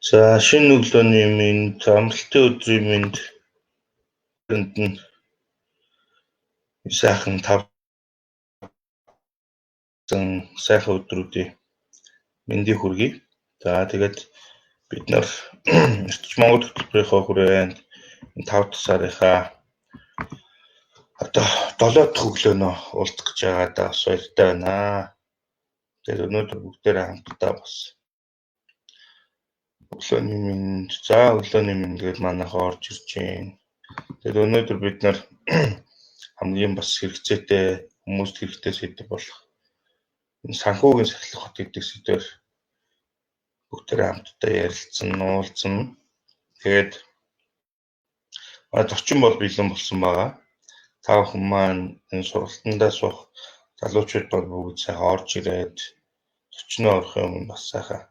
За шинэ өглөөний минь амралтын өдрийн минь энэ сайхан сайхан өдрүүдийн мэндийг хүргэе. За тэгээд бид нар эртч Монгол хөтөлбөрийнхөө хүрээнд 5 дахь сарынхаа одоо 7 дахь өглөөнөө уулзах гэж байгаадаа бас баяртай байна. Тэгээд өнөөдөр бүгдээрээ хамтдаа бас өглөөний минь тэгээд манайхаа орж ирж байна. Тэгээд өнөөдөр бид нар хамгийн бас хэрэгцээтэй хүмүүст хэрэгтэй сэдв болох энэ санхүүгийн сахилах хот гэдэг сэдвээр бүгдээрээ хамтдаа ярилцсан, уулзсан. Тэгээд зочин бол бэлэн болсон байгаа. Та бүхэн маань энэ сургалтандаа суух залуучууд бол бүгд сайхан орж ирээд зочноо орохын өмнө бас сайхан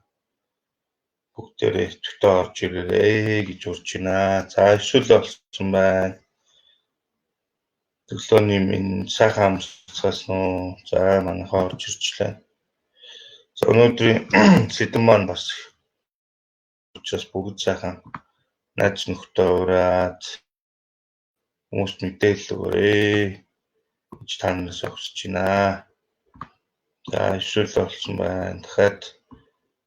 бүгдээрээ идэвхтэй орж ирээрэй гэж урьж байна. За эсвэл болсон байна. Өглөөний минь сайхан амсгаас нөө. За манайхаа орж ирчлээ. За өнөөдрийн сэдэв маань бас учраас бүгд сайхан найз нөхдөд ураад хүмүүст мэдээлэл өгөөрэй гэж танаас хүсэж байна. За эсвэл болсон байна. Дахиад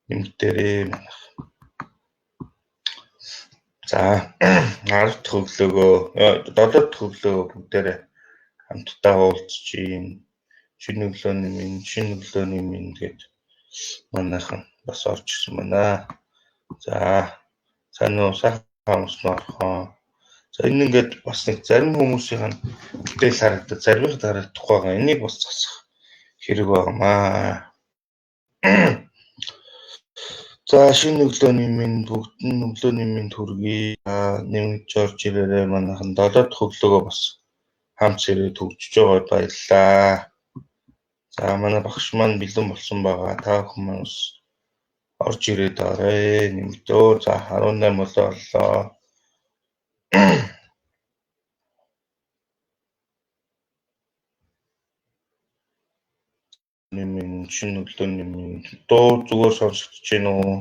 нэмэгдээрэй манайх. За 10 дахь өглөөгөө 7 дахь өглөөгөө бүгдээрээ хамтдаа уулзж юм. Шинэ өглөөний минь гээд манайхан бас орж ирсэн байна. За сайн уу сайхан амснаа. За энэ ингээд бас нэг зарим хүмүүсийн бүтээл харагдаад заримыг харагдахгүй байгаа. Энийг бас засах хэрэг байгаамаа. За шинэ өглөөний минь хүргэе. Нэмж орж ирээрээ манайхан 7 дахь өглөөгөө бас хамт ирээд хөгжиж байгаад баярлалаа. За манай багш маань бэлэн болсон байгаа. Та бүхэн маань бас орж ирээд орой нэмдөө. За 18 боллоо. Шинэ өглөөний минь дуу зүгээр сонсогдож байна уу?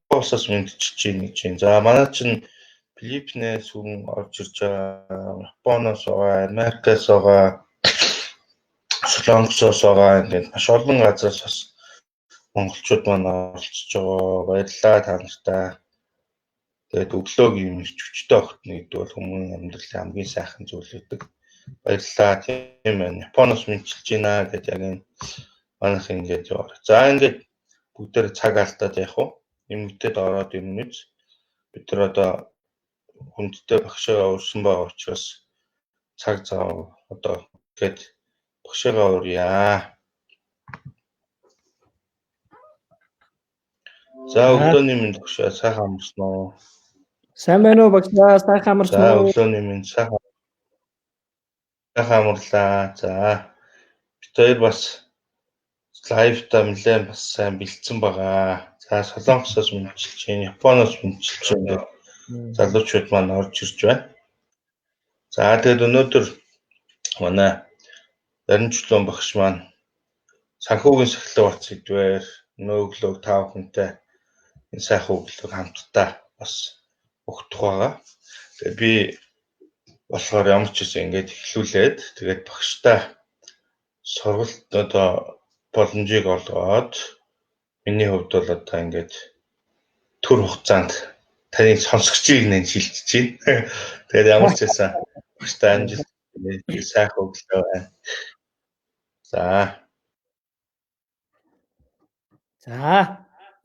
Боосоос мэдчихэж байна гэж байна. За манай чинь Филиппинээс хүн орж ирж байгаа. Японоос байгаа, Америкаас байгаа, Солонгосоос байгаа. Ингээд маш олон газраас бас монголчууд маань оролцож байгаа. Баярлалаа та нартай. Тэгээд өглөөг юм ирч хүчтэй огт нэгдэг бол хүмүүний амьдралын хамгийн сайхан зүйл үүдэг. Баярлалаа тийм байна. Японоос мэдчилж байна гэдэг яг энэ манайх ингээд яваа. За ингээд бүгдээр цаг алдаад явах уу? Нэмэгдээд ороод ирнэ. Бид нар одоо хүндтэй багшаа урьсан байгаа учраас цаг зав одоо гээд багшаа урьяа. За өглөөний минь багшаа сайхан амарсан уу? Сайн байна уу багшаа? Сайхан амарсан уу? За өглөөний минь сайхан амарлаа. За бид хоёр бас лайвта нэлээд бас сайн бэлдсэн байгаа. За Солонгосоос мэдчилж байна, Японоос мэдчилж байна. Залуучууд маань орж ирж байна. За тэгээд өнөөдөр манай Баримжлон багш маань санхүүгийн сахилга бат сэдвээр өглөөг та бүхэнтэй энэ сайхан өглөөг хамтдаа бас өгдөх байгаа. Тэгээд би болохоор ямар ч гэсэн ингэж эхлүүлээд тэгээд багштай сургалт одоо боломжийг олгоод миний хувьд бол одоо ингэж төр хугацаанд таныг сонсогчийг нэн шилжиж байна. Тэгээд ямар ч байсан багштай амжилт сайхан өглөө байна. За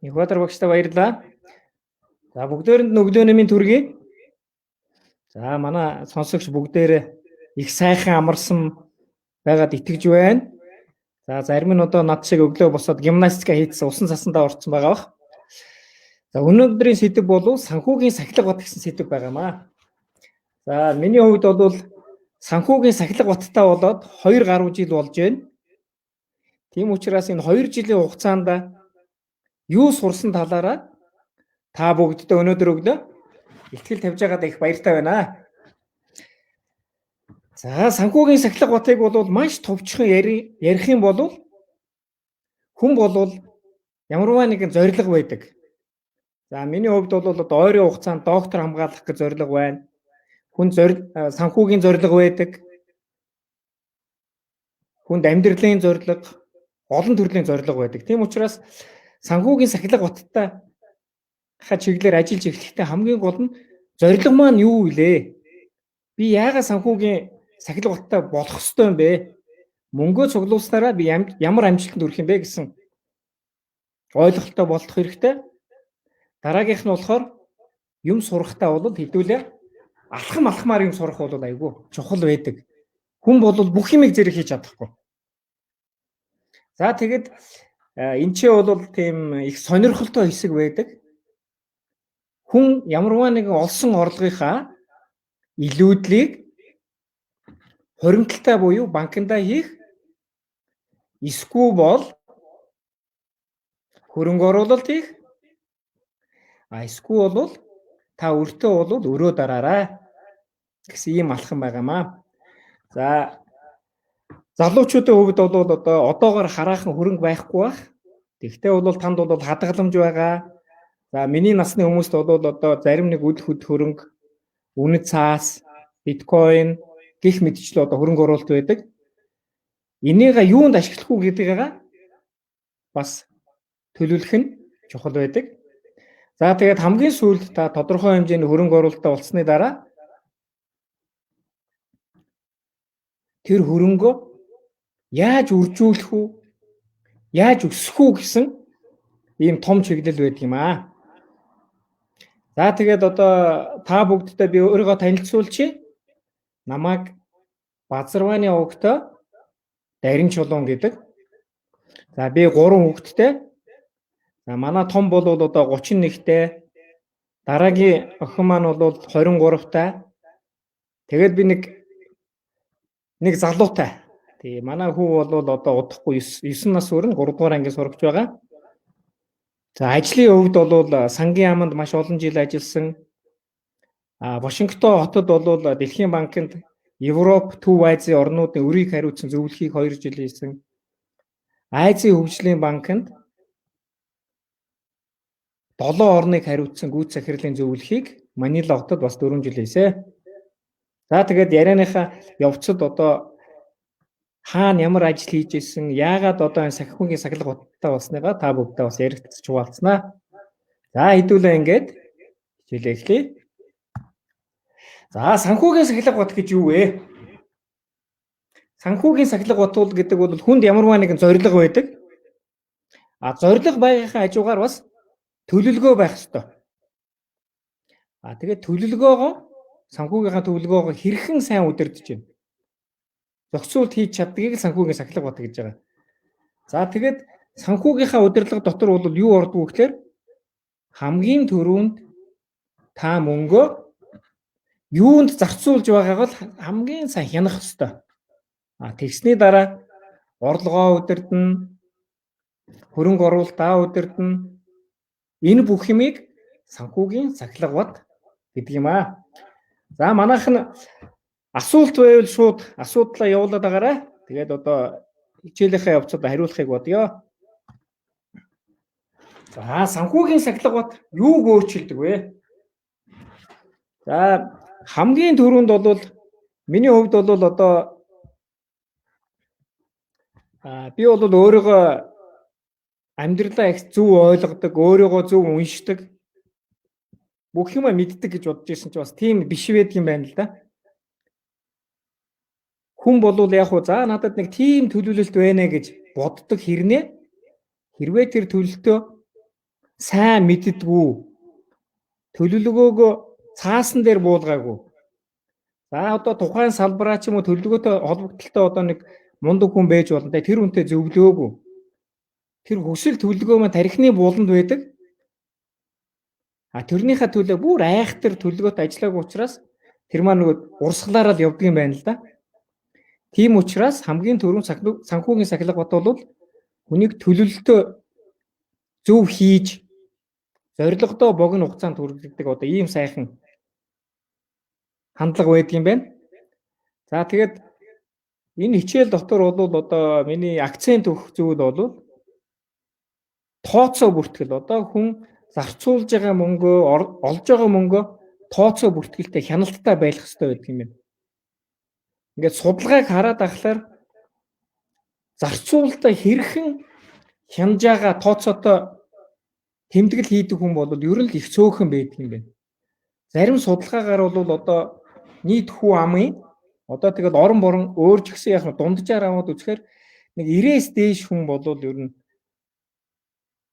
Никодор багштай баярлалаа. За бүгдээрэнд өглөөний минь хүргэе. За манай сонсогч бүгдээрээ их сайхан амарсан байгаад итгэж байна. За зарим нь одоо над шиг өглөө босоод гимнастика хийсэн усан цасандаа орцсон байгаа бах. За өнөөдрийн сэдэв бол санхүүгийн сахилга бат гэсэн сэдэв байгаамаа. За миний хувьд бол санхүүгийн сахилга баттай болоод 2 гаруй жил болж байна. Тийм учраас энэ 2 жилийн хугацаанд юу сурсан талаараа та бүгддээ өнөөдөр өглөө ихтгэл тавьж байгаад их баяртай байна. За санхүүгийн сахилга батыг бол маш товчхон ярих юм бол хүн бол ямарваа нэгэн зориг байдаг. За миний хувьд бол одоо ойрын хугацаанд доктор хамгаалах гэж зорилго байна. Хүн санхүүгийн зорилго байдаг. Хүнд амьдралын зорилго, олон төрлийн зорилго байдаг. Тийм учраас санхүүгийн сахилга баттай чиглэлээр ажиллаж эхлэхдээ хамгийн гол нь зорилго маань юу вэ? Би яагаад санхүүгийн сахилга баттай болох ёстой юм бэ? Мөнгөө цуглуулснараа би ямар амжилтанд хүрэх юм бэ гэсэн ойлголттой болох хэрэгтэй. Дараагийнх нь болохоор юм сурахтаа бол хэдүүлээ алхамаар юм сурах бол айгүй чухал байдаг. Хүн бол бүх юмыг зэрэг хийж чадахгүй. За тэгэд энэ ч бол тийм их сонирхолтой хэсэг байдаг. Хүн ямарваа нэгэн олсон орлогынхаа илүүдлийг хуримтлалтай буюу банкндаа хийх, эсвэл бол хөрөнгө оруулалт хийх, эсвэл бол та өөртөө бол өрөө дараарай гэсэн ийм алхам байгаамаа. За залуучуудын хувьд бол одоогоор хараахан хөрөнгө байхгүй байх. Тэгвэл бол танд бол хадгаламж байгаа. За миний насны хүмүүст бол зарим нэг үл хөд хөрөнгө, үнэт цаас, биткойн гэх мэтчлээ хөрөнгө оруулалт байдаг. Энийг юунд ашиглах уу гэдгийг бас төлөвлөх нь чухал байдаг. За тэгээд хамгийн сүүлд та тодорхой хэмжээний хөрөнгө оруулалтаа болсны дараа тэр хөрөнгөө яаж үржүүлэх үү, яаж өсгөх үү гэсэн ийм том чиглэл байдаг юм аа. За тэгээд та бүгдтэй би өөрийгөө танилцуулчих. Намайг Базарвааны овогтой Дарин Чулуун гэдэг. За би 3 хүүхэдтэй. За манай том бол 31-тэй. Дараагийн охин маань бол 23-тай. Тэгээд би нэг залуутай. Тэгээ манай хүү бол удахгүй 9 нас хүрэн 3 дугаар анги сурагч байгаа. За ажлын хувьд бол сангийн яамд маш олон жил ажилласан. Вашингтон хотод бол Дэлхийн банкнд Европ, Төв Азийн орнуудын өрийг хариуцсан зөвлөхийг 2 жил хийсэн. Азийн хөгжлийн банкнд 7 орныг хариуцсан гүйц захирлын зөвлөхийг Манила хотод бас 4 жил хийсэн. За тэгээд ярианыхаа явцад хаана ямар ажил хийж ирсэн, яагаад энэ санхүүгийн сахилга баттай болсныгаа та бүгдээ бас ярилцж хуваалцсанаа. За хэдүүлээ ингээд хичээлээ эхлэе. За санхүүгийн сахилга бат гэж юу вэ? Санхүүгийн сахилга бат гэдэг бол хүнд ямарваа нэгэн зорилго байдаг. Зорилго байгийнхаа хажуугаар бас төлөвлөгөө байх ёстой. Тэгээд санхүүгийнхаа төлөвлөгөөгөө хэрхэн сайн удирдах юм? Зохицуулт хийж чаддгийг санхүүгийн сахилга бат гэж байгаа. За тэгээд санхүүгийнхаа удирдлага дотор бол юу ордог вэ гэхээр хамгийн түрүүнд та мөнгөө юунд зарцуулж байгааг бол хамгийн сайн хянах ёстой. Тэгсний дараа орлогоо удирдна, хөрөнгө оруулалтаа удирдна. Энэ бүх юмыг санхүүгийн сахилга бат гэдэг юм аа. За манайхан асуулт байвал шууд асуудлаа явуулаад байгаарай. Тэгээд хичээлийнхээ явцад хариулахыг бодъё. За санхүүгийн сахилга бат юуг өөрчилдөг вэ? За хамгийн түрүүнд бол миний хувьд бол би бол өөрийгөө амьдралаа их зөв ойлгодог, өөрийгөө зөв уншдаг, бүх юма мэддэг гэж бодож ирсэн чи бас тийм биш байдаг юм байна л да. Хүн бол яг уу за надад нэг тийм төлөвлөлт байна гэж боддог хэрнээ хэрвээ тэр төлөлтөө сайн мэддэггүй, төлөвлөгөөгөө цаасан дээр буулгаагүй. За тухайн салбараа ч юм уу төлөвлөгөөтэй холбогдлолтой нэг мундаг хүн байж болно. Тэр үнтэй зөвлөөгүй. Тэр хүсэл төлөвлөгөө маань тархины бууланд байдаг. Тэрнийхээ төлөө бүр айхтар төлөвлөгөөт ажиллаагүй учраас тэр маань урсгалаараа л явдаг юм байна л да. Тийм учраас хамгийн түрүүнд санхүүгийн сахилга бат бол хүнийг төлөвлөлтөө зөв хийж зорилгодоо богино хугацаанд хүргэдэг ийм сайхан хандлага байдаг юм байна. За тэгээд энэ хичээл дотор бол миний акцент өгөх зүйл бол тооцоо бүртгэл. Хүн зарцуулж байгаа мөнгөө олж байгаа мөнгөө тооцоо бүртгэлтэй хяналттай байх хэрэгтэй байдаг юм байна. Ингээд судалгааг хараад ахлаар зарцуулалтаа хэрхэн хянаж байгаа тооцоотой тэмдэглэл хийдэг хүн бол ер нь л их цөөхөн байдаг юм байна. Зарим судалгаагаар бол одоо нийт хүү амын одоо тэгэл орон борон өөр ч гэсэн яг дунджаар аваад үзэхээр нэг 90-с дээш хүн бол ер нь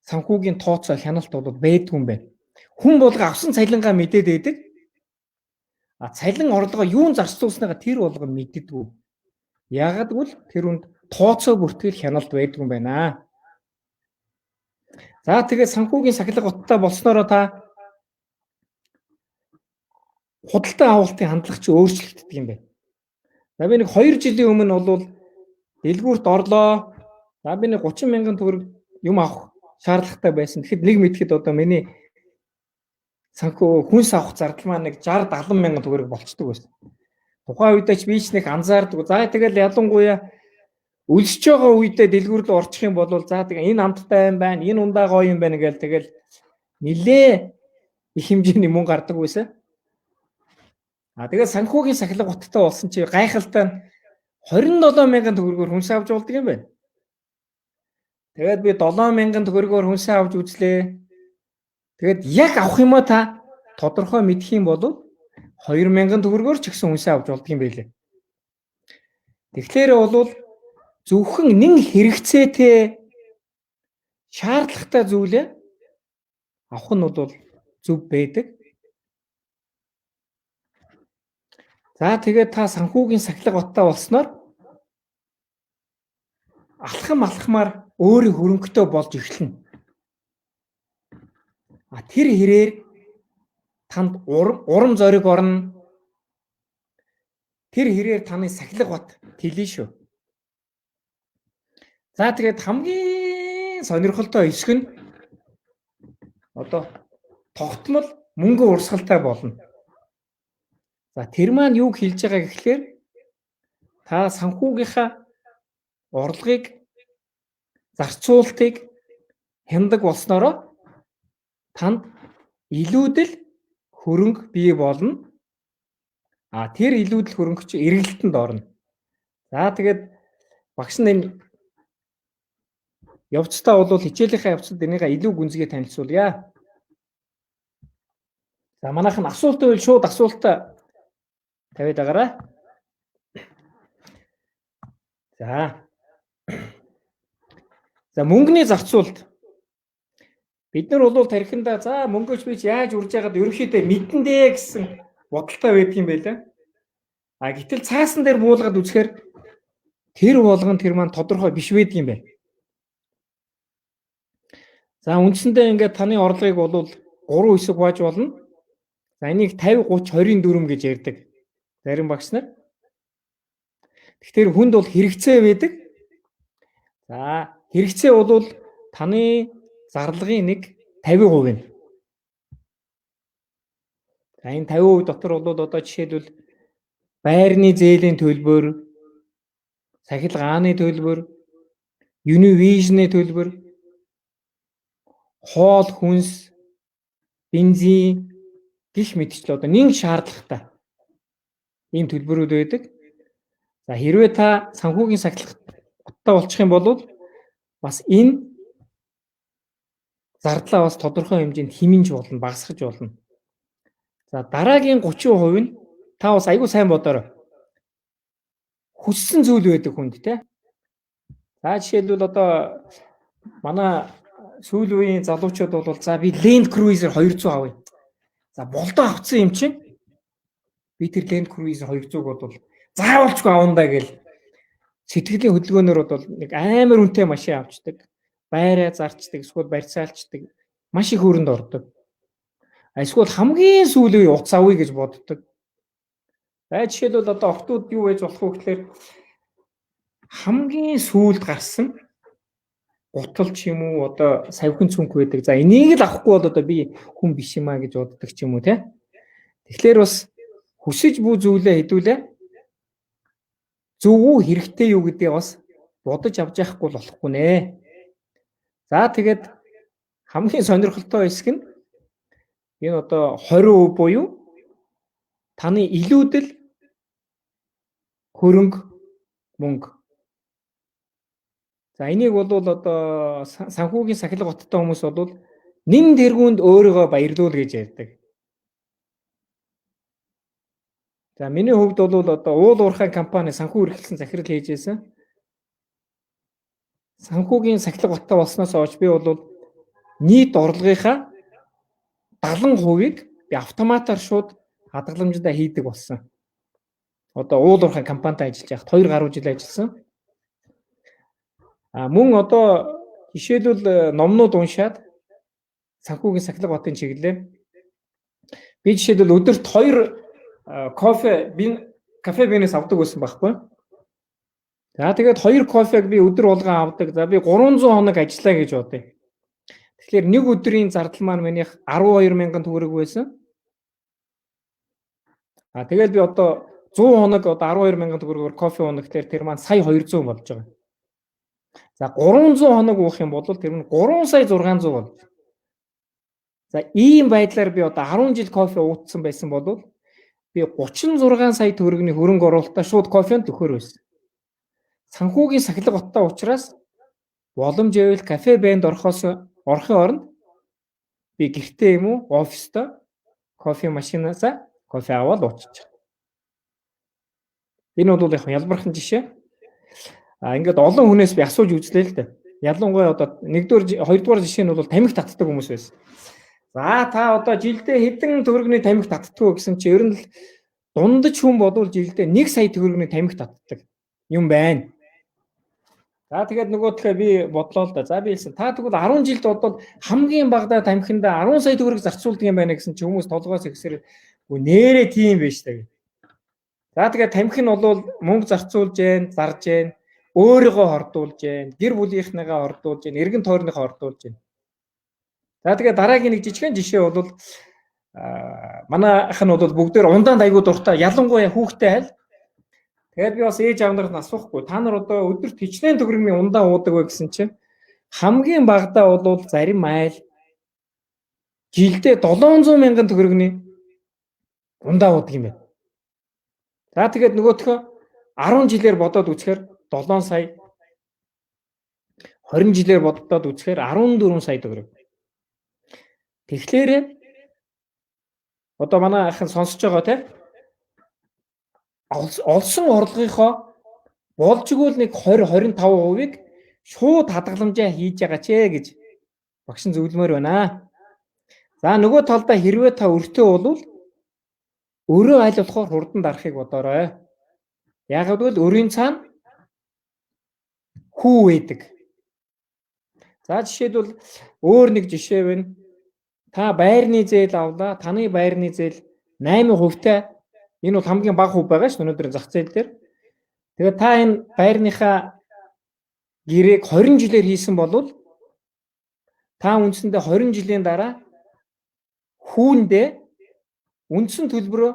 санхүүгийн тооцоо хяналт бол байдгүй юм байна. Хүн болго авсан цалингаа мэдээд байдаг. А цалин орлогоо юун зарцуулсныгаа тэр болгон мэддэггүй. Яагаад гэвэл тэр үнд тооцоо бүртгэл хяналт байдгүй юм байна. За тэгээд санхүүгийн сахилга уттай болсноороо та худалдан авалтын хандлага чи өөрчлөгддөг юм байна. За би нэг 2 жилийн өмнө бол дэлгүүрт орлоо. За би нэг 30 мянган төгрөг юм авах шаардлагатай байсан. Тэгэхэд нэг мэдхэд одоо миний санхүү хүнс авах зардал маань нэг 60-70 мянган төгрөг болцдог байсан. Тухайн үедээ ч би ч нэг анзаардаг. За тэгэл ялангуяа өлсөж байгаа үедээ дэлгүүр рүү орчих юм бол за тэгээ энэ амттай юм байна, энэ ундаа гоё юм байна гээл тэгэл нилээ их хэмжээний мөнгө гардаг байсан. А тэгээ санхүүгийн сахилга утгатай болсон чи гайхалтай 27 мянган төгрөгөөр хүнс авч болдог юм байна. Тэгээд би 7 мянган төгрөгөөр хүнс авч үзлээ. Тэгээд яг авах юм а та тодорхой мэдэх юм бол 2 мянган төгрөгөөр ч гэсэн хүнс авч болдог юм байлээ. Тэгэхээр бол зөвхөн нэг хэрэгцээтэй шаардлагатай зүйлээ авах нь бол зөв байдаг. За тэгээд та санхүүгийн сахилга уттай болсноор алхамаар өөрийн хөрөнгөтэй болж эхэлнэ. А тэр хэрээр танд урам зориг орно. Тэр хэрээр таны сахилга бат тэлнэ шүү. За тэгээд хамгийн сонирхолтой хэсэг нь одоо тогтмол мөнгө урсгалтай болно. За тэр маань юу хэлж байгаа гэхлээр та санхүүгийнхаа орлогыг зарцуулалтыг хяндаг болсноороо танд илүүдэл хөрөнгө бий болно. А тэр илүүдэл хөрөнгө чи эргэлтэнд орно. За тэгээд багш нь явцдаа бол хичээлийнхаа явцад энийгээ илүү гүнзгий танилцуулъя. За манайхан асуулт байвал шууд асуултаа тавиад байгаарай. За мөнгөний зарцуулалт. Бид нар бол тархинда за мөнгөч би яаж үрж яагаад ерөнхийдөө мэдэндээ гэсэн бодолтой байдаг юм байлаа. А гэтэл цаасан дээр буулгаад үзэхээр тэр болгон тэр маань тодорхой биш байдаг юм байна. За үндсэндээ ингээд таны орлогыг бол 3 хэсэг хувааж болно. За энийг 50 30 24 гэж ярьдаг. Зарим багш нар. Тэгэхээр хүнд бол хэрэгцээ байдаг. За хэрэгцээ бол таны зарлагын нэг 50% нь. За энэ 50% дотор бол одоо жишээлбэл байрны зээлийн төлбөр, сахилгааны төлбөр, юнивижны төлбөр, хоол хүнс, бензин гэх мэтчлээ одоо нэг шаардлагатай ийм төлбөрүүд байдаг. За хэрвээ та санхүүгийн сахилгатай болчих юм бол бас энэ зардлаа бас тодорхой хэмжээнд хэмнэж болно, багасгаж болно. За дараагийн 30% нь та бас айгүй сайн бодоорой. Хүссэн зүйл байдаг хүнд те. За жишээлбэл одоо манай сүүлийн үеийн залуучууд бол за би Land Cruiser 200 авъя. За болдоо авцсан юм чинь би тэр Land Cruiser 200-г бол заавалчгүй авандаа гэл сэтгэлийн хөдөлгөөнөөр бол нэг амар үнэтэй машин авчдаг. Байраа зарчдаг, эсвэл барьцаалчдаг. Маш их хөрөнд ордог. Эсвэл хамгийн сүүлийн утас авъя гэж боддог. Жишээлбэл одоо октод юу байж болох вэ гэхээр хамгийн сүүлд гарсан гутал ч юм уу одоо савхин цүнх байдаг. За энийг л авахгүй бол одоо би хүн биш юм а гэж боддог ч юм уу те. Тэгэхээр бас хүсэж бүү зүйлээ хэдүүлээ. Зөв үү хэрэгтэй юу гэдгийг бас бодож авч яахгүй болохгүй нэ. За тэгээд хамгийн сонирхолтой хэсэг нь энэ одоо 20% буюу таны илүүдэл хөрөнгө мөнгө. За энийг бол одоо санхүүгийн сахилга баттай хүмүүс бол нэн тэргуунд өөрийгөө баярлуул гэж ярьдаг. За миний хувьд бол одоо уул уурхай компани санхүү эрхлсэн захирал хийжсэн. Санхүүгийн сахилга баттай болсноос хойш би бол нийт орлогынхаа 70%-ийг би автоматар шууд хадгаламжтай хийдэг болсон. Одоо уул уурхай компанид ажиллаж байхад 2 гаруй жил ажилласан. Мөн одоо жишээлбэл номнууд уншаад санхүүгийн сахилга батын чиглэлээ. Би жишээлбэл өдөрт 2 кафе бинээс авдаг байсан байхгүй. За тэгээд 2 кофег би өдөр болгон авдаг. За би 300 хоног ажиллаа гэж бодъё. Тэгэхээр нэг өдрийн зардал маань минийх 12,000 төгрөг байсан. Тэгээд би одоо 100 хоног одоо 12,000 төгрөгөөр кофе унах тэр маань сая 200 болж байгаа. За 300 хоног уух юм бол тэр нь 3 сая 600 болж. За ийм байдлаар би одоо 10 жил кофе уудсан байсан бол би 36 сая төгрөгийн хөрөнгө оруулалтаа шууд кофенд төхөр байсан. Санхүүгийн сахилга баттай учраас боломж ивэл кафе бэнд орохын оронд би гэртээ юм уу оффистой кофе машинаас кофе аваад уучих. Энэ бол яг ялбархан жишээ. Ингээд олон хүнээс би асууж үзлээ л дээ. Ялангуяа одоо 1-р 2-р жишээ нь бол тамхи татдаг хүмүүс байсан. За та одоо жилдээ хэдэн төгрөгийн тамхи татдаг гэсэн чи ер нь л дундаж хүн бодвол жилдээ 1 сая төгрөгийн тамхи татдаг юм байна. За тэгээд нөгөөдхөө би бодлоо л да. За би хэлсэн та тэгвэл 10 жилд бодвол хамгийн багадаа тамхиндаа 10 сая төгрөг зарцуулдаг юм байна гэсэн чи хүмүүс толгоос ихсэр нэрээ тийм биш та. За тэгээд тамхи нь бол мөнгө зарцуулж जैन, зарж जैन, өөрийгөө хордуулж जैन, гэр бүлийнхнийгаа хордуулж जैन, эргэн тойрныхоо хордуулж जैन. За тэгээд дараагийн нэг жижигхэн жишээ бол манай ах нь бол бүгдээр ундаанд айгуу дуртай, ялангуяа хүүхдээ хайл. Тэгээд би бас ээж аав нарт асуухгүй. Та нар одоо өдөрт хичнээн төгрөгийн ундаа уудаг вэ гэсэн чинь хамгийн багадаа бол зарим айл жилдээ 700,000 төгрөгийн ундаа уудаг юм байна. За тэгээд нөгөөхөө 10 жилээр бодоод үзэхээр 7 сая 20 жилээр бодоод үзэхээр 14 сая төгрөг. Тэгэхээр одоо манай ахын сонсож байгаа те олсон орлогынхоо болж игэл нэг 20-25%-ийг шууд хадгаламжаа хийж байгаа ч гэж багш нь зөвлөмөр байна. За нөгөө талдаа хэрвээ та өртөө болвол өрөө аль болохоор хурдан дарахыг бодоорой. Яг гэвэл өрийн цаана хүү байдаг. За жишээлбэл өөр нэг жишээ байна. Та байрны зээл авлаа. Таны байрны зээл 8%-тай. Энэ бол хамгийн бага хөв байгаа ш өнөөдрийн зах зээл дээр. Тэгээд та энэ байрныхаа гэрээг 20 жилээр хийсэн бол та үндсэндээ 20 жилийн дараа хүүндээ үндсэн төлбөрөө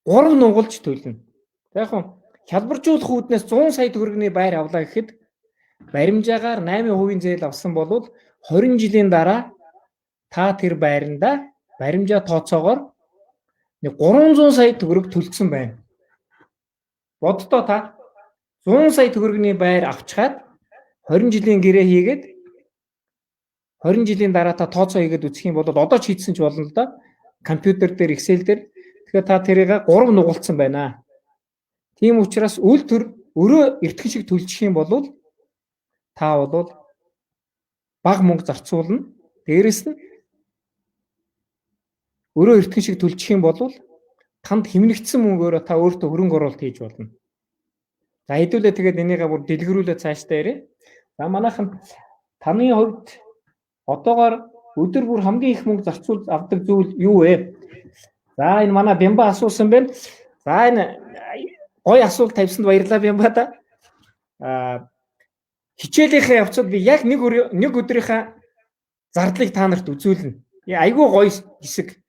3 нугалж төлнө. Яг нь хялбаржуулах үүднээс 100 сая төгрөгийн байр авлаа гэхэд баримжаагаар 8% зээл авсан бол 20 жилийн дараа та тэр байранда баримжаа тооцоогоор 300 сая төгрөг төлсөн байна. Боддоо та 100 сая төгрөгийн байр авчгаад 20 жилийн гэрээ хийгээд 20 жилийн дараа та тооцоо хийгээд үзэх юм бол одоо ч хийдсэн ч болно л да. Компьютер дээр, Excel дээр. Тэгэхээр та тэрийг 3 нугалсан байна. Тийм учраас үл төр өрөө эртхэн шиг төлчих юм бол та бол бага мөнгө зарцуулна. Дээрэс нь өрөө эртхэн шиг төлчих юм бол танд хэмнэгдсэн мөнгөөрөө та өөртөө хөрөнгө оруулалт хийж болно. За хэдүүлээ тэгээд энийгээ бүр дэлгэрүүлээ цаашдаа ярив. За манайхан таны хувьд одоогоор өдөр бүр хамгийн их мөнгө зарцуул авдаг зүйл юу вэ? За энэ манай Бямба асуусан байна. За энэ гоё асуулт тавьсанд баярлалаа Бямба та. Хичээлийнхээ явцад би яг нэг өдрийнхаа зардлыг та нарт үзүүлнэ. Айгүй гоё хэсэг.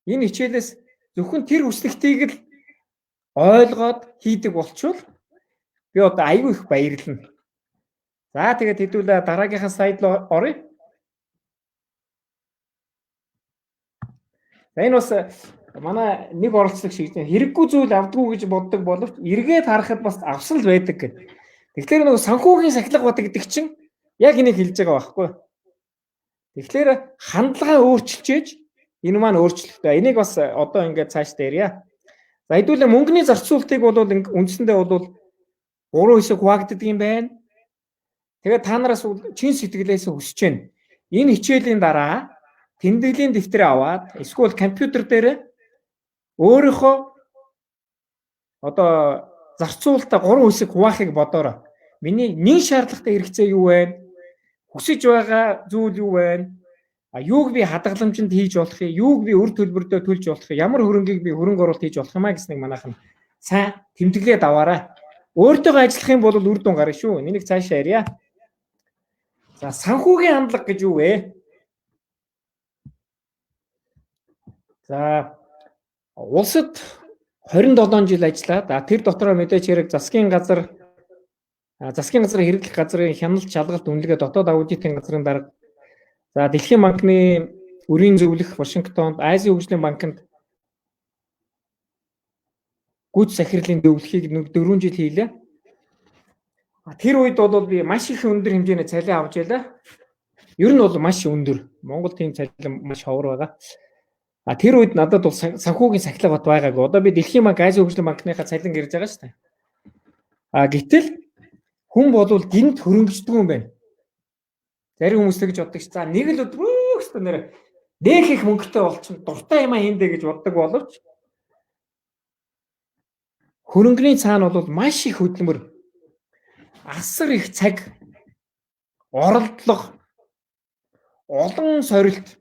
Энэ хичээлээс зөвхөн тэр үслэгтийг л ойлгоод хийдэг болчвол би одоо айгүй их баярлна. За тэгээд хэдүүлээ дараагийнхаа слайд руу оръё. За энэ бас манай нэг оролцдог шиг хэрэггүй зүйл авдгүй гэж боддог боловч эргээд харахад бас авсан л байдаг гэдэг. Тэгэхээр нөгөө санхүүгийн сахилга бод гэдэг чинь яг энийг хэлж байгаа байхгүй. Тэгэхээр хандлага өөрчилчээж энэ маань өөрчлөлтөө. Энийг бас одоо ингээд цааш дээрья. За хэдүүлээ мөнгөний зарцуулалтыг бол үндсэндээ бол 3 хэсэг хуваагддаг юм байна. Тэгээд та нараас чин сэтгэлээс хүсэж байна. Энэ хичээлийн дараа тэмдэглэлийн дэвтрээ аваад эсвэл компьютер дээр өөрийнхөө одоо зарцуулалтаа 3 хэсэг хуваахыг бодоорой. Миний нэг шаардлагатай хэрэгцээ юу вэ? Хүсэж байгаа зүйл юу вэ? Юуг би хадгаламжинд хийж болох юм? Юуг би үр төлбөртөө төлж болох юм? Ямар хөрөнгийг би хөрөнгө оруулалт хийж болох юм а гэснийг манайхан сайн тэмдэглээд аваарай. Өөртөөгөө ажиллах юм бол үр дүн гарна шүү. Энийг цаашаа ярья. За санхүүгийн хандлага гэж юу вэ? За улсад 27 жил ажиллаад тэр дотроо мэдээж хэрэг засгийн газрын хэрэглэх газрын хяналт шалгалт үнэлгээ дотоод аудитын газрын дарга. За Дэлхийн банкны өрийн зөвлөх Вашингтонд, Азийн хөгжлийн банкнд гүйц захирлын зөвлөхийг 4 жил хийлээ. Тэр үед бол би маш их өндөр хэмжээний цалин авч ялаа. Ер нь бол маш өндөр. Монгол тийм цалин маш ховор байгаа. Тэр үед надад бол санхүүгийн сахилга бат байгаагүй. Одоо би Дэлхийн банк, Азийн хөгжлийн банкныхаа цалин гэрж байгаа шүү дээ. Гэтэл хүн бол гинт хөрөнгөждөг юм байна. Зарим хүмүүс тэгж боддог ш. За нэг л өдөр өөхстө нэр дэх их мөнгөтэй болчихсон дуртай юм хийндэ гэж боддог боловч хөрөнгөний цаана бол маш их хөдөлмөр, асар их цаг, оролдлого, олон сорилт,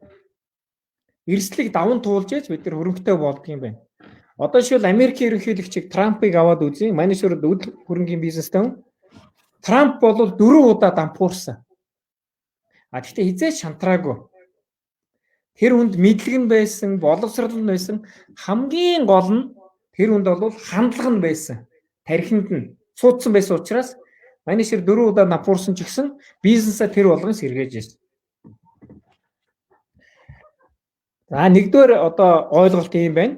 эрсдлийг даван туулж яаж бид нар хөрөнгөтэй болдго юм байна. Одоо жишээл Америкийн ерөнхийлөгчийг Трампыг аваад үзье. Менежерүүд үйл хөрөнгөний бизнестэй хүн. Трамп бол 4 удаа дампуурсан. Гэхдээ хизээч шантраагүй. Тэр хүнд мэдлэг нь байсан, боловсрал нь байсан, хамгийн гол нь тэр хүнд бол хандлага нь байсан. Тархинд нь суудсан байсан учраас менежер 4 удаа дампуурсан ч гэсэн бизнесээ тэр болгон сэргээж ирсэн. За нэгдүгээр одоо ойлголт юм байна.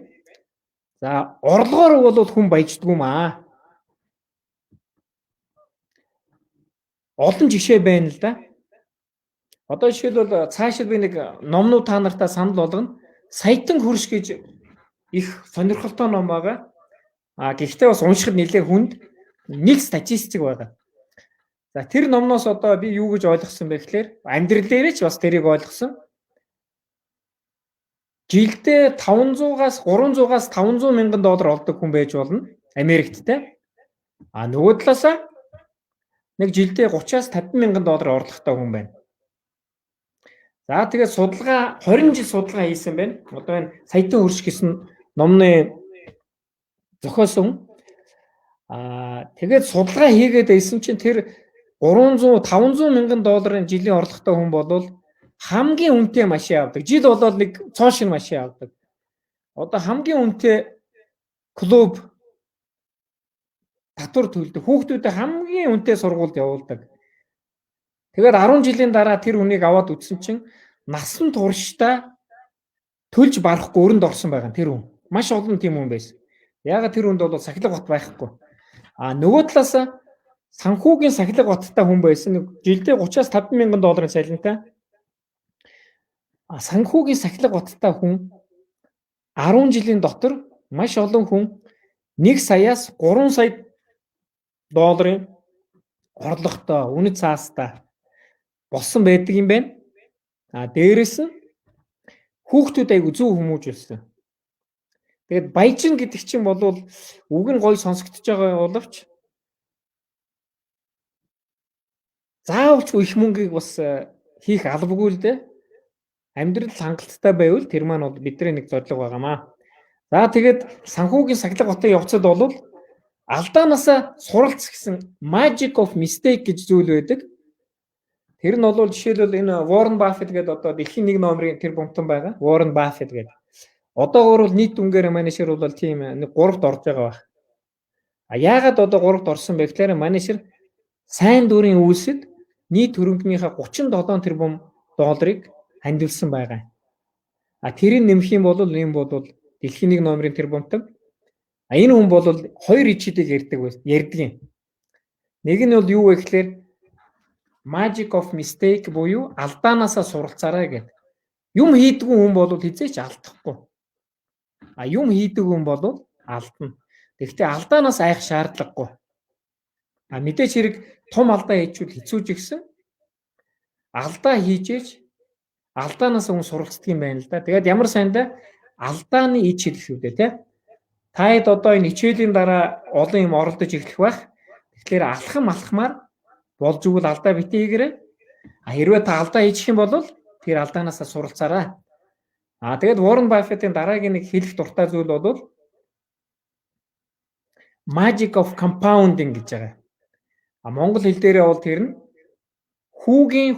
За орлогоор бол хүн баяждаг юм аа. Олон жишээ байна л да. Одоо жишээлбэл цаашид би нэг номнууд та нартаа санал болгоно. Саятан хөрш гэж их сонирхолтой ном байгаа. Гэхдээ бас уншихад нэлээд хүнд нэг статистик байгаа. За тэр номноос одоо би юу гэж ойлгосон бэ гэхээр амьдрал дээрээ ч бас тэрийг ойлгосон. Жилдээ 300-аас 500 мянган доллар олдог хүн байж болно. Америкт те. Нөгөө талаасаа нэг жилдээ 30-аас 50 мянган доллар орлоготой хүн байна. За тэгээд судалгаа 20 жил судалгаа хийсэн байна. Одоо энэ саятан хөрш гэсэн номны зохиосон. Тэгээд судалгаа хийгээд байсан чинь тэр 300-500 мянган долларын жилийн орлоготой хүн бол хамгийн үнэтэй машин авдаг. Жил болоод нэг цоо шин машин авдаг. Одоо хамгийн үнэтэй клуб татвар төлдөг. Хүүхдүүдэд хамгийн үнэтэй сургуульд явуулдаг. Тэгээд 10 жилийн дараа тэр хүнийг аваад үтсэн чинь насан туршдаа төлж барахгүй өрөнд орсон байгаа тэр хүн. Маш олон тийм хүн байсан. Яагаад тэр хүнд бол сахилга бат байхгүй. Нөгөө талаас санхүүгийн сахилга баттай хүн байсан. Жилдээ 30-аас 50 мянган долларын цалинтай. Санхүүгийн сахилга баттай хүн 10 жилийн дотор маш олон хүн 1 саяас 3 сая долларын орлоготой, үнэт цаастай болсон байдаг юм байна. Дээрээс нь хүүхдүүд айгу зөв хүмүүжүүлсэн. Тэгээд баяжин гэдэг чинь бол үг нь гоё сонсогдож байгаа боловч заавалчгүй их мөнгийг бас хийх албагүй л дээ. Амьдрал хангалттай байвал тэр маань бол бидний нэг зорилго байгаамаа. За тэгээд санхүүгийн сахилга батын явцад бол алдаанаасаа суралц гэсэн magic of mistake гэж зүйл байдаг. Тэр нь бол жишээлбэл энэ Warren Buffett гэдэг одоо дэлхийн 1 номерын тэр бомтон байгаа. Warren Buffett гэдэг. Одоогоор бол нийт үнгээр менежер бол тийм 3-т орж байгаа байх. Яагаад одоо 3-т орсон бэ гэхээр менежер сайн дурын үйлсэд нийт хөрөнгөнийхөө 37 тэрбум долларыг хандивсан байгаа. тэрийг нэмэх юм бол энэ бол дэлхийн 1 номерын тэр бомтог. Энэ хүн бол 2 ичүүдийг ярьдаг юм. Нэг нь бол юу вэ гэхээр magic of mistake буюу алдаанаасаа суралцаарай гэдэг. Юм хийдэггүй хүн бол хизээч алдахгүй. Юм хийдэг хүн бол алдна. Тэгэхдээ алдаанаас айх шаардлагагүй. Мэдээч хэрэг том алдаа хийчүүд хэцүүж гисэн. Алдаа хийжээж алдаанаас хүн суралцдаг юм байна л да. Тэгээд ямар сайндаа алдааны ич хэлэх шүү дээ, тий? Таад одоо энэ хичээлийн дараа олон юм оролдож эхлэх байх. Тэгэхээр алхамаар болж игэл алдаа битгий хийгээрэй. Хэрвээ та алдаа хийчих юм бол тэр алдаанаасаа суралцаарай. Тэгээд Warren Buffett-ийн дараагийн нэг хэлэх дуртай зүйл бол magic of compounding гэж байгаа. Монгол хэл дээрээ бол тэр нь хүүгийн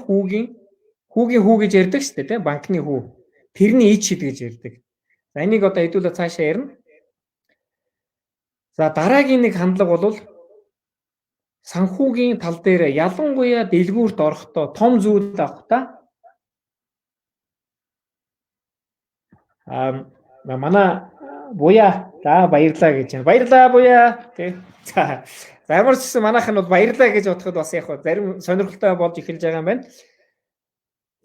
гэж ярьдаг шүү дээ, тийм банкны хүү. Тэрний ич гэж ярьдаг. За энийг одоо хэдүүлээ цаашаа ярина. За дараагийн нэг хандлага бол санхүүгийн тал дээр ялангуяа дэлгүүрт орохдоо том зүйл авахдаа манай буяа баярлаа гэж байна. Баярлаа буяа. Тэ. За ямар ч гэсэн манайх нь бол баярлаа гэж бодоход бас яг зарим сонирхолтой болж эхэлж байгаа юм байна.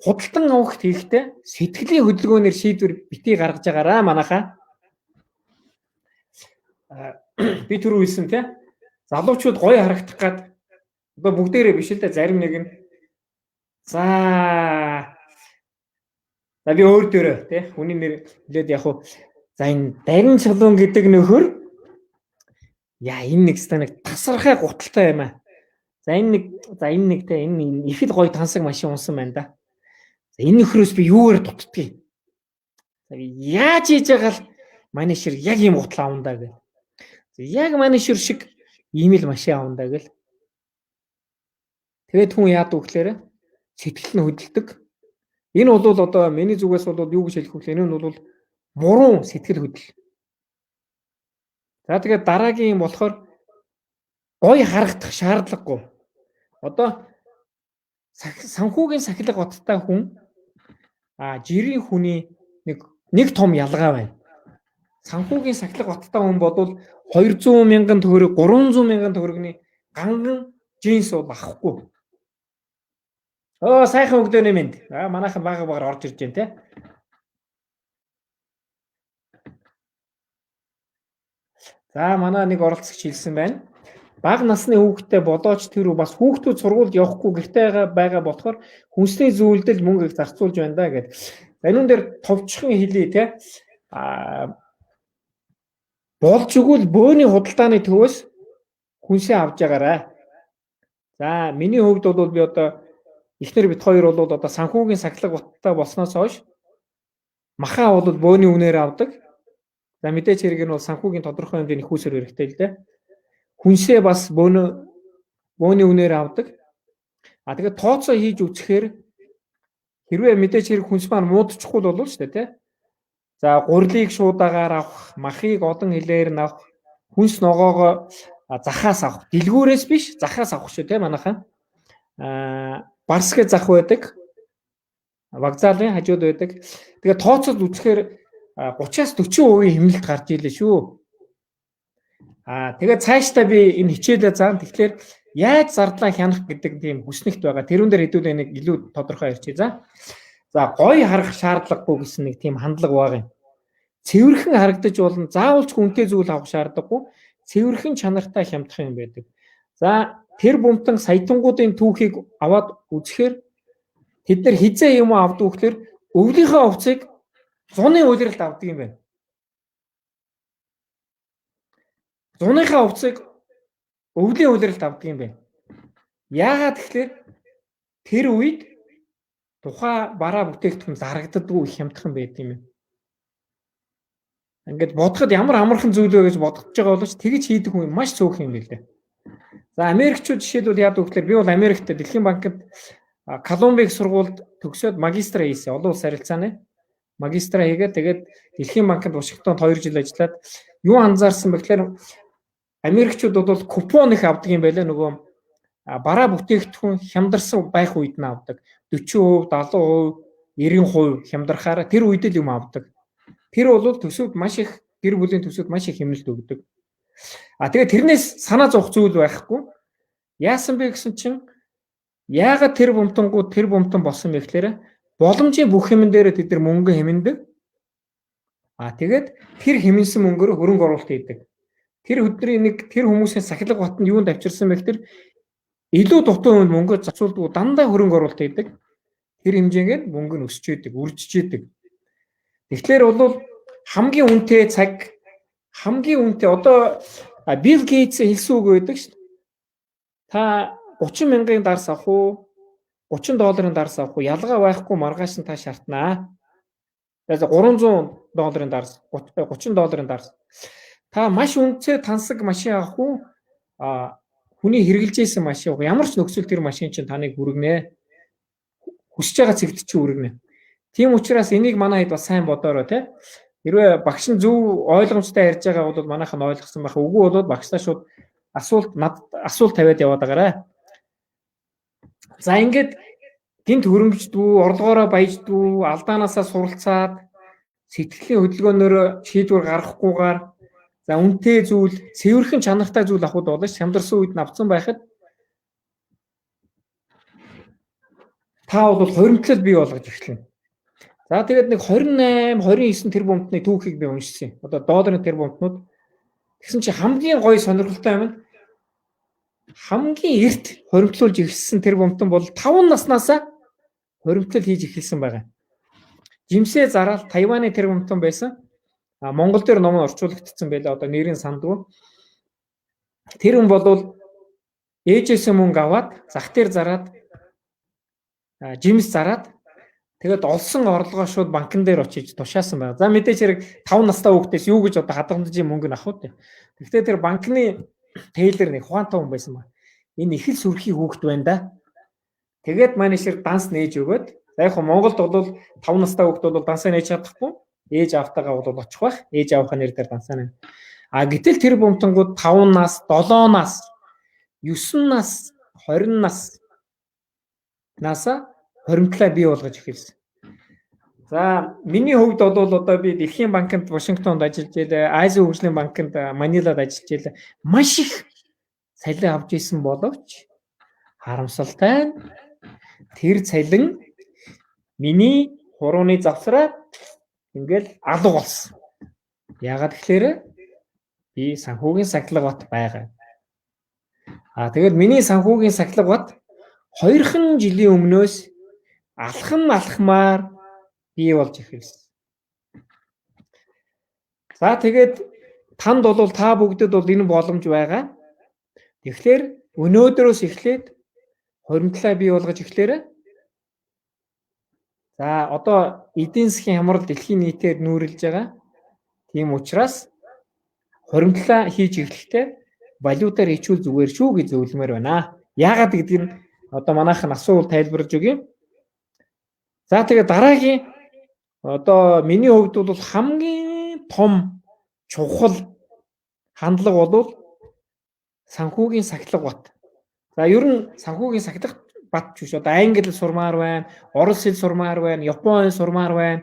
Худалдан авахт хийхдээ сэтгэлийн хөдөлгөөнөөр шийдвэр битгий гаргаж байгаараа манайхаа. Би түрүү хэлсэн тий. Залуучууд гоё харагдах гад одоо бүгдээрээ биш л дээ зарим нэг нь за би өөр дөрөө тий хүний нэр хэлээд яг хуу за энэ Дарин Чулуун гэдэг нөхөр энэ нэг станаг тасархай гуталтай юм аа. За энэ нэг тий энэ их л гоё тансаг машин унсан байна да. За энэ нөхрөөс би юугаар дутдгийг. За яаж хийж байгаа л манай шир яг юм гутал авандаа гэх. Яг манай шир шиг ийм л машин авандаа гэл. Тэгээд хүн яадаг гэхээр сэтгэл нь хөдөлдөг. Энэ бол одоо миний зүгээс бол юу гэж хэлэх вэ? Энэ нь бол буруу сэтгэл хөдлөл. За тэгээд дараагийн болохоор гоё харагдах шаардлагагүй. Одоо санхүүгийн сахилга баттай хүн жирийн хүний нэг том ялгаа байна. Санхүүгийн сахилга баттай хүн бодвол 200 мянган төгрөг 300 мянган төгрөгний ганган джинс бол авахгүй. Сайхан өгдөөний минь. Манайхан бага орж ирж байна те. За манай нэг оролцогч хэлсэн байна. Бага насны хүүхдтэй болооч тэр бас хүүхдүүд сургуульд явахгүй гэртээ байгаа болохоор хүнсний зүйлдэл мөнгө зарцуулж байна да гэдэг. Энэ дээр товчхон хэлий те. Болж игэл бөөний худалдааны төвөөс хүнсээ авч байгаарай. За миний хувьд бол би одоо эхнэр бит хоёр бол одоо санхүүгийн сахилга баттай болсноос хойш махаа бол бөөний үнээр авдаг. За мэдээч хэрэг нь бол санхүүгийн тодорхой хэмжээний хүүсэр хэрэгтэй л дээ. Хүнсээ бас бөөний үнээр авдаг. Тэгээд тооцоо хийж үзэхээр хэрвээ мэдээч хэрэг хүнс маань муудчихгүй бол шүү дээ тий. За гурилыг шуудагаар авах, махыг одон хилээр нь авах, хүнс ногоогоо захаас авах. Дэлгүүрээс биш, захаас авах шүү те манайхан. Барсгэ зах байдаг. Вокзалын хажууд байдаг. Тэгээ тооцоод үзэхээр 30-аас 40% хэмнэлт гарч ийлээ шүү. Тэгээ цаашдаа би энэ хичээлээ заан. Тэгэхээр яаж зардлаа хянах гэдэг тийм хүснэгт байгаа. Тэрүүн дээр хэдүүлээ нэг илүү тодорхой ярьчих. За гоё харах шаардлагагүй гэсэн нэг тийм хандлага байгаа юм. Цэвэрхэн харагдаж болно. Заавалч хүнтэй зүйл авах шаардлагагүй. Цэвэрхэн чанартай хямдах юм байдаг. За тэр бумтан саятангуудын түүхийг аваад үзэхээр тэд нар хизээ юм авдаг гэхээр өвлийнхөө овцыг зуны улиралд авдаг юм байна. Зуныхаа овцыг өвлийн улиралд авдаг юм байна. Яагаад тэгэхээр тэр үед тухай бараа бүтээгдэхүүн зарагддаггүй хямдхан байдаг юм. Ингээд бодоход ямар амархан зүйл вэ гэж бодож байгаа боловч тэгж хийдэг хүн маш цөөх юм билээ. За Америкчууд жишээлбэл яадаг гэхээр би бол Америкт Дэлхийн банкнд Колумбиг сургуульд төгсөөд магистра хийсэн. Олон улс харилцааны магистра хийгээд тэгээд Дэлхийн банкнд Вашингтонд 2 жил ажиллаад юу анзаарсан бэ гэхээр Америкчууд бол купон их авдаг юм байлаа нөгөө бараа бүтээгдэхүүн хямдарсан байх үед нь авдаг. 40%, 70%, 90% хямдрахаараа тэр үед л юм авдаг. Тэр бол төсөвд маш их гэр бүлийн төсөвд маш их хэмнэлт өгдөг. Тэгээд тэрнээс санаа зовх зүйл байхгүй. Яасан бэ гэсэн чинь яагаад тэр бомтонгууд тэр бомтон болсон бэ гэхээр боломжийн бүх юмн дээр тэд нар мөнгө хэмнэдэг. Тэгээд тэр хэмнсэн мөнгөөр хөрөнгө оруулалт хийдэг. Тэр өдрийн нэг тэр хүмүүсийн сахилга батанд юунд авчирсан бэ гэхээр илүү дутуу хүнд мөнгө зарцуулдаг дандаа хөрөнгө оруулалт хийдэг. Тэр хэмжээгээр мөнгө нь өсч идэг, үржиж идэг. Тэгэхээр бол хамгийн үнэтэй цаг, хамгийн үнэтэй одоо Билл Гейтс хэлсэн үг байдаг шүү дээ. Та 30 мянган дарс авах уу? $30 дарс авах уу? Ялгаа байхгүй маргааш нь та шаарднаа. Тэгээд $300 дарс, $30 дарс. Та маш үнэтэй тансаг машин авах уу? Хүний хэрэгжилж исэн машин авах. Ямар ч нөхцөл тэр машин чинь таныг хүргэнэ. Хүсэж байгаа цэгт чи хүргэнэ. Тийм учраас энийг манай хэд бас сайн бодоорой те. Хэрвээ багш нь зөв ойлгомжтой ярьж байгаа бол манайхан ойлгосон байх. Үгүй бол багштай шууд асуулт тавиад яваад байгаарай. За ингээд гинт хөрөнгөждгүү, орлогоороо баяждгүү, алдаанаасаа суралцаад сэтгэлийн хөдөлгөөнөөр шийдвэр гаргахгүйгээр за үнэтэй зүйл, цэвэрхэн чанартай зүйл авахуд болно ш. Хямдарсан үед навцсан байхад та бол хоримтлал бий болгож эхэлнэ. За тэгээд нэг 28, 29 тэр бомтны түүхийг би уншсан. Одоо долларын тэр бомтнууд. Тэгсэн чи хамгийн гоё сонирхолтой юм нь хамгийн эрт хоримтлуулж эхэлсэн тэр бомтон бол 5 наснаасаа хоримтлал хийж эхэлсэн байгаа. Жимсээ зараал Тайваны тэр бомтон байсан. Монгол дээр ном орчуулагдсан байлаа. Одоо нэрийн сандгүй. Тэр хүн бол ээжээсээ мөнгө аваад зах дээр зараад жимс зараад тэгээд олсон орлогоо шууд банкн дээр очиж тушаасан байна. За мэдээж хэрэг 5 настай хүүхдээс юу гэж одоо хадгаламжийн мөнгө авах вэ? Гэхдээ тэр банкны тейлер нэг хуантай хүн байсан ба. Энэ их л сүрхий хүүхд байна да. Тэгээд манай шир данс нээж өгөөд за яг Монголд бол 5 настай хүүхд бол дансаа нээж чадахгүй. Ээж автагаа бол очих байх. Ээж авахын нэр дээр дансаа нэ. Гэтэл тэр бомтонгууд 5 нас, 7 нас, 9 нас, 20 нас наса хоримтлаа бий болгож эхэлсэн. За миний хувьд бол одоо би Дэлхийн банкнд Вашингтонд ажиллаж байлаа, Азийн хөгжлийн банкнд Манилад ажиллаж байлаа. Маш их цалин авч исэн боловч харамсалтай нь тэр цалин миний хурууны завсраа ингээл алга болсон. Яагаад гэхээр би санхүүгийн сахилга бат байгаа. Тэгээд миний санхүүгийн сахилга бат 2хан жилийн өмнөөс алхмаар бий болж эхэлсэн. За тэгээд танд бол та бүгдэд бол энэ боломж байгаа. Тэгэхээр өнөөдрөөс эхлээд хоримтлаа бий болгож эхлээрэй. За одоо эдийн засгийн хямрал дэлхийн нийтээр нүүрлж байгаа. Тийм учраас хоримтлаа хийж эхлэхдээ валютаар хичүүл зүгээр шүү гэж зөвлөмөр байна. Яагаад гэдгийг нь одоо манайхан асуулт тайлбарлаж өгье. За тэгээд дараагийн одоо миний хувьд бол хамгийн том чухал хандлага бол санхүүгийн сахилга бат. За ер нь санхүүгийн сахилга бат ч биш. Одоо англи хэл сурмаар байна, орос хэл сурмаар байна, япон хэл сурмаар байна,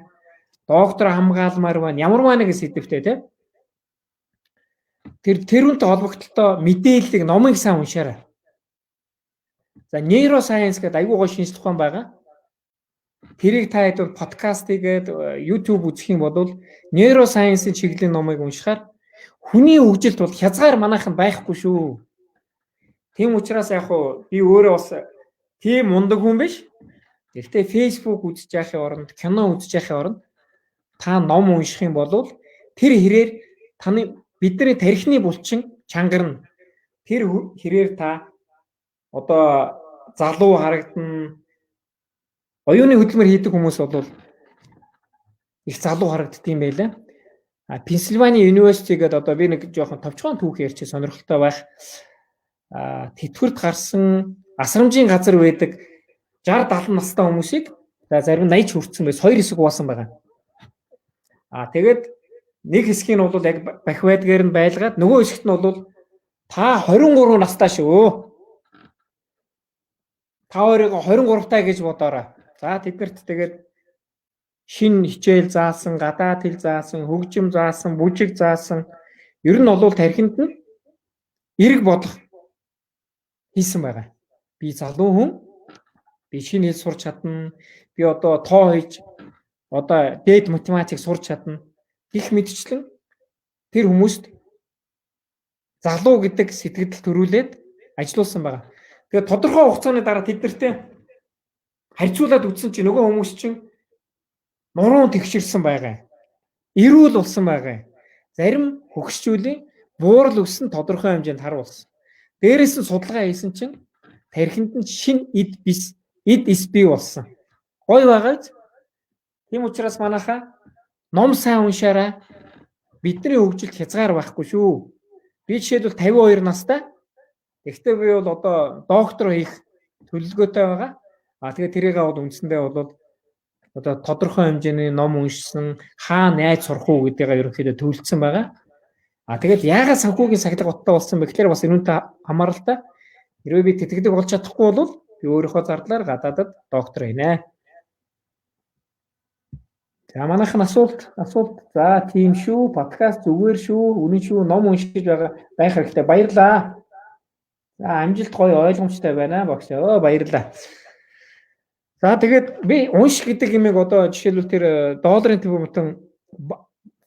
доктор хамгаалмаар байна. Ямарваа нэг сэдвтэй тий. Тэрүүнтэй холбогдлолтой мэдээллийг номыг сайн уншаарай. За нейросайенс гэдэг айгүй гоё шинжлэх ухаан байгаа. Тэрийг та хэд подкаст хийгээд YouTube үзэх юм бол нейросайенсийн чиглэлийн номыг уншихаар хүний хөгжилт бол хязгаар манайхан байхгүй шүү. Тийм учраас яг хуу би өөрөө бас тийм мундаг хүн биш. Гэхдээ Facebook үзэж яахын оронд, кино үзэж яахын оронд та ном унших юм бол тэр хэрээр таны бидний тархины булчин чангарна. Тэр хэрээр та одоо залуу харагдана. Оюуны хөдөлмөр хийдэг хүмүүс бол их залуу харагддаг юм байлаа. Пенсильвани University гэдэг одоо би нэг жоохон товчхон түүх ярьчих сонирхолтой байх. Тэтгэврт гарсан асрамжийн газар байдаг 60-70 настай хүмүүсийг зарим 80 хүрсэн байс 2 хэсэг хуваасан байгаа. Тэгээд нэг хэсгийг нь бол яг бахвайдгаар нь байлгаад нөгөө хэсэгт нь бол та 23 настай шүү. Та өөрийгөө 23 таа гэж бодоорой. За тэднэрт тэгээд шин хичээл заасан, гадаад хэл заасан, хөгжим заасан, бүжиг заасан. Ер нь бол тархинд нь эрг бодлого хийсэн байгаа. Би залуу хүн, би шинэ хэл сурч чадна, би одоо тоо хийж, одоо дээд математик сурч чадна гэх мэтчлэн тэр хүмүүст залуу гэдэг сэтгэл төрүүлээд ажилуулсан байгаа. Тэгээд тодорхой хугацааны дараа тэднэртэй харьцуулаад үзсэн чинь нөгөө хүмүүс чинь нуруу тэгшэрсэн байгаа. Эрүүл болсон байгаа. Зарим хөгшчүүлийн буурал өссөн тодорхой хэмжээнд харуулсан. Дээрээс нь судалгаа хийсэн чинь тархинд нь шин эд бис бий болсон. Гой байгаа. Тийм учраас манайхаа ном сайн уншаарай. Бидний хөгжилд хязгаар байхгүй шүү. Би жишээлбэл 52 настай. Гэхдээ би бол одоо доктор хийх төлөвлөгөөтэй байгаа. Тэгээд тэрийг аваад үндсэндээ бол одоо тодорхой хэмжээний ном уншсан, хаа найз сурах уу гэдгийг ерөнхийдөө төлөвлөсөн байгаа. Тэгэл яагаад санхүүгийн сахилга утгатай болсон бэ гэхээр бас энүүнтэй хамааралтай. Хэрвээ би тэтгдэг болж чадахгүй бол би өөрийнхөө зардлаар гадаадад доктор хийнэ. За манайхан асуулт. За тийм шүү. Подкаст зүгээр шүү. Үнэн шүү. Ном уншиж байгаа байх хэрэгтэй. Баярлаа. За амжилт гоё ойлгомжтой байна багш. Баярлаа. За тэгээд би унш гэдэг юмыг одоо жишээлбэл тэр долларын төв мөтөн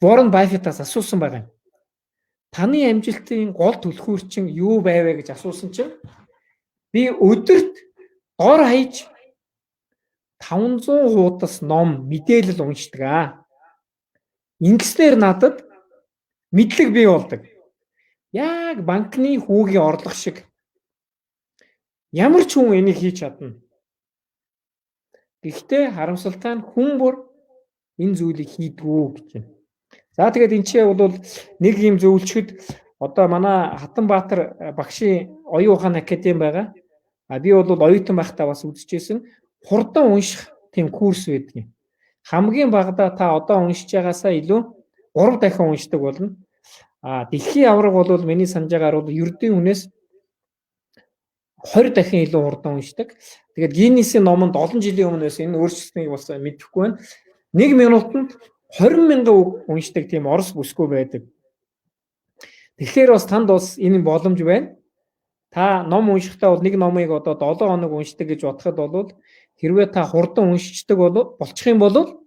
Warren Buffett-аас асуусан байгаа юм. Таны амжилтын гол түлхүүр чинь юу байвэ гэж асуусан чинь би өдөрт гор хаяж 500 хуудас ном мэдээлэл уншдаг. Ингэснээр надад мэдлэг бий болдог. Яг банкны хүүгийн орлого шиг. Ямар ч хүн энийг хийж чадна. Гэхдээ харамсалтай нь хүн бүр энэ зүйлийг хийдгүү гэж байна. За тэгээд энэ чинь бол нэг юм зөвлөчөд одоо манай Хатанбаатар багшийн оюун ухааны академи байгаа. Би бол оюутан байхдаа бас үзчихсэн хурдан унших тийм курс байдаг. Хамгийн багадаа та одоо уншиж байгаасаа илүү 3 дахин уншдаг болно. Дэлхийн авраг бол миний санаж байгаагаар бол ердийн хүнээс 20 дахин илүү хурдан уншдаг. Тэгээд Гиннесийн номонд олон жилийн өмнөөс энэ өөрчлөлтийг бас мэдэхгүй байна. 1 минутанд 20,000 үг уншдаг тийм орос бүсгүй байдаг. Тэгэхээр бас танд бас энэ боломж байна. Та ном уншихдаа бол нэг номыг одоо 7 хоног уншдаг гэж бодоход бол хэрвээ та хурдан уншичдаг болчих юм бол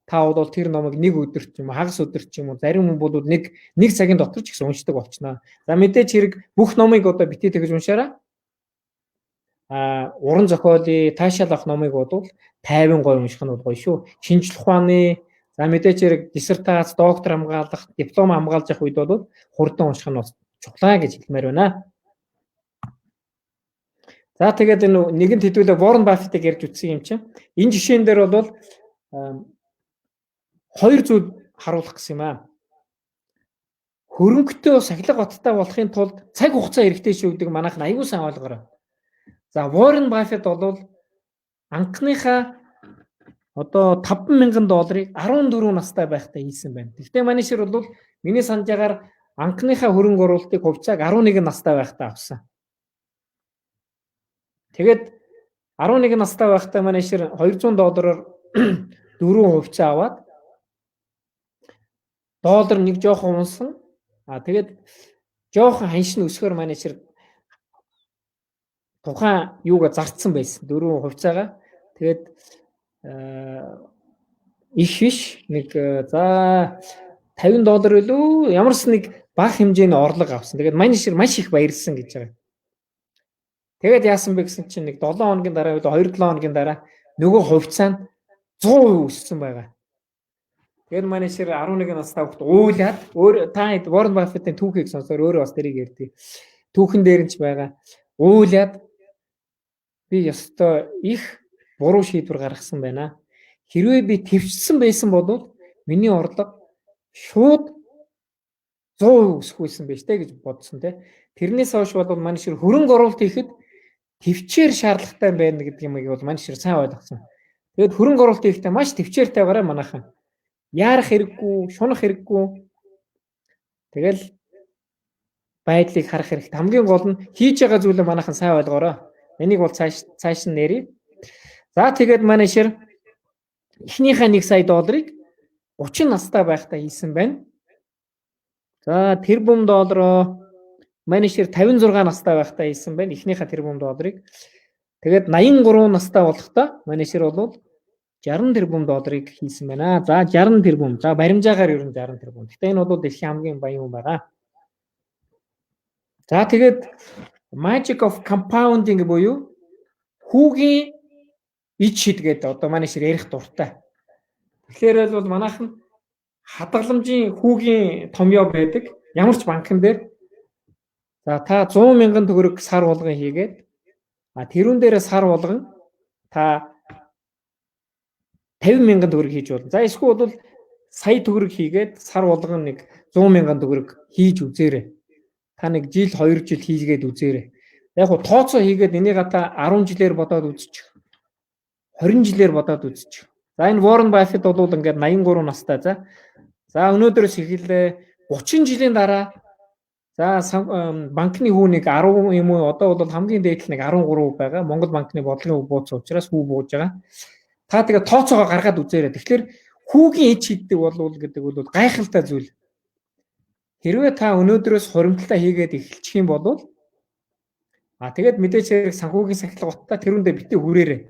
та бол тэр номыг нэг өдөр ч юм уу хагас өдөр ч юм уу зарим хүн бол нэг цагийн дотор ч гэсэн уншдаг болчихно. За мэдээж хэрэг бүх номыг одоо битээ тэгж уншаарай. Уран зохиолын таашаал авах номыг бол 50 гой унших нь бол гоё шүү. Шинжлэх ухааны за мэдээж хэрэг диссертац, доктор хамгаалах, диплом хамгаалж явах үед бол хурдан унших нь бас чухлаа гэж хэлмээр байна. За тэгээд энэ нэгэнт хэдүүлээ Warren Buffett-ийг ярьж үтсэн юм чинь. Энэ жишээн дээр бол хоёр зүйл харуулах гэсэн юм аа. Хөрөнгөтэй сахилга баттай болохын тулд цаг хугацаа хэрэгтэй шүү гэдэг манайх нь аюул сан ойлгоорой. За Warren Buffett бол анхныхаа одоо $5,000 14 настай байхдаа хийсэн байна. Гэхдээ манай шир бол миний санаж байгаагаар анхныхаа хөрөнгө оруулалтыг хувьцааг 11 настай байхдаа авсан. Тэгээд 11 настай байхдаа манай шир $200-оор 4 хувьцаа аваад доллар нэг жоохон унсан. Тэгээд жоохон ханшин өсгөр манай шир тухайн юугаа зарцсан байсан 4 хувьцаагаа. Тэгээд их биш нэг за $50 үлээ ямарс нэг бага хэмжээний орлого авсан. Тэгээд манай шир маш их баярлсан гэж байгаа. Тэгээд яасан бэ гэсэн чинь нэг 7 хоногийн дараа үл 2-7 хоногийн дараа нөгөө хувьцаа нь 100% өссөн байгаа. Тэгээд манай шир 11 настай хөлт уйлаад та Warren Buffett-ийн түүхийг сонсоор өөрөө бас тэрийг ярьдیں۔ Түүхэн дээр нь ч байгаа. Уйлаад би ёстой их буруу шийдвэр гаргасан байна. Хэрвээ би твчсэн байсан бол миний орлого шууд 100% өсөх байсан байж тээ гэж бодсон те. Тэрнээс хойш бол манай шир хөрөнгө оруулалт хийхэд твчээр шаардлагатай байна гэдэг юмыг бол манай шир сайн ойлгосон. Тэгээд хөрөнгө оруулалт хийхдээ маш твчээртэйгаараа манайхан яарах хэрэггүй, шунах хэрэггүй. Тэгэл байдлыг харах хэрэгтэй. Хамгийн гол нь хийж байгаа зүйлээ манайхан сайн ойлгоорой. Энийг бол цааш нь нэрий. За тэгээд манай шир эхнийхээ 1 сая долларыг 30 настай байхдаа хийсэн байна. За тэрбум доллароо менежер 56 настай байхдаа хийсэн байна. Эхнийхээ тэрбум долларыг. Тэгээд 83 настай болохдоо менежер бол 60 тэрбум долларыг хийсэн байна. За 60 тэрбум. За баримжаагаар ер нь 60 тэрбум. Гэтэ энэ бол дэлхийн хамгийн баян хүн байгаа. За тэгээд magic of compounding буюу хүүгийн иж шид гэдэг одоо менежер ярих дуртай. Тэгэхээр бол манайхан хадгаламжийн хүүгийн томьёо байдаг. Ямар ч банкн дээр за та 100 мянган төгрөг сар болгон хийгээд тэрүүн дээрээ сар болгон та 50 мянган төгрөг хийж болно. За эсвэл бол сая төгрөг хийгээд сар болгон нэг 100 мянган төгрөг хийж үзээрэй. Та нэг жил 2 жил хийгээд үзээрэй. Яг хуу тооцоо хийгээд энийг та 10 жилээр бодоод үзчих. 20 жилээр бодоод үзчих. За энэ Warren Buffett бол ингээд 83 настай за өнөөдрөөс эхэлээ 30 жилийн дараа за банкны хүү нэг 10 юм уу одоо бол хамгийн дээд нэг 13% байгаа. Монгол банкны бодлогын хөв бууцсан учраас хүү бууж байгаа. Та тэгээ тооцоогоо гаргаад үзээрэй. Тэгэхээр хүүгийн иж хийдэг болвол гэдэг бол гайхалтай зүйл. Хэрвээ та өнөөдрөөс хуримтлаа хийгээд эхэлчих юм бол тэгээд мэдээж хэрэг санхүүгийн сахилга утаа тэрүүндээ битээ хүрээрээ.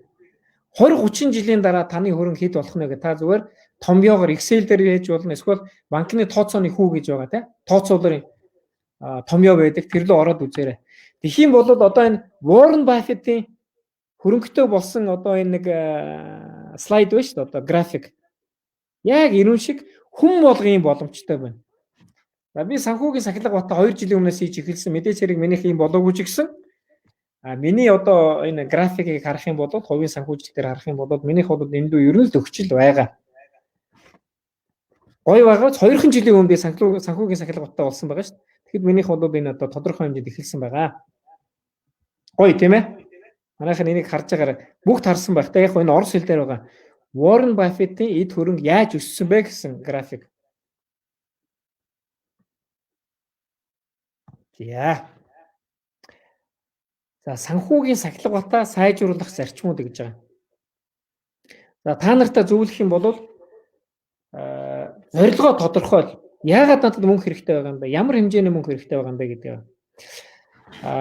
20-30 жилийн дараа таны хөрөнгө хэд болох нь та зүгээр томьёогоор Excel дээр хийж болно. Эсвэл банкны тооцооны хүү гэж байгаа тийм. Тооцоолоор томьёо байдаг. Тэр лөө ороод үзээрэй. Тэгэх юм бол одоо энэ Warren Buffett-ийн хөрөнгөтэй болсон одоо энэ нэг слайд байна шүү дээ. Одоо график. Яг ирүүн шиг хүн болгоны боломжтой байна. За би санхүүгийн сахилга бата 2 жилийн өмнөөс хийж эхэлсэн. Мэдээж хэрэг минийх юм болоогүй ч гэсэн миний одоо энэ графикийг харах юм бол хувийн санхүүжилт дээр харах юм бол минийх бол эндүү ер нь л төгсчл байгаа. Гоё байгаач 2 жилийн өмнө би санхүүгийн сахилга бата болсон байгаа шүү дээ. Тэгэхэд минийх бол энэ одоо тодорхой хэмжээнд эхэлсэн байгаа. Гоё тийм ээ. Манайхан энийг харж байгаарай. Бүгд харсан байх. Яг энэ орос хэл дээр байгаа. Warren Buffett-ийн эд хөрөнгө яаж өссөн бэ гэсэн график. За. За санхүүгийн сахилга бата сайжруулах зарчмууд гэж байгаа. За та нартай зөвлөх юм бол зорилгоо тодорхойл. Яагаад надад мөнгө хэрэгтэй байгаа юм бэ? Ямар хэмжээний мөнгө хэрэгтэй байгаа юм бэ гэдэг.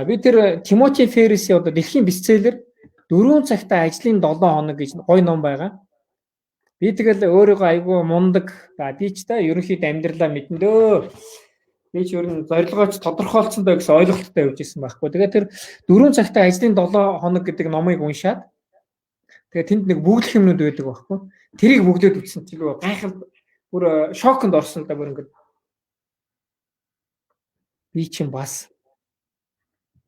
Би тэр Тимоти Феррисийн одоо дэлхийн бестселлер 4 цагтаа ажлын 7 хоног гэж гоё ном байгаа. Би тэгэл өөрийгөө айгүй мундаг. Би ч та ерөнхийдөө амьдралаа мэднэ. Би ч ер нь зорилгооч тодорхойлцсон даа гэсэн ойлголттой явж исэн байхгүй. Тэгээ тэр 4 цагтаа ажлын 7 хоног гэдэг номыг уншаад тэгээ тэнд нэг бүгдлэх юмнууд байдаг байхгүй. Тэрийг бүгдээд үтсэн чинь гайхал бүр шоконд орсон да бүр ингээд. Би чинь бас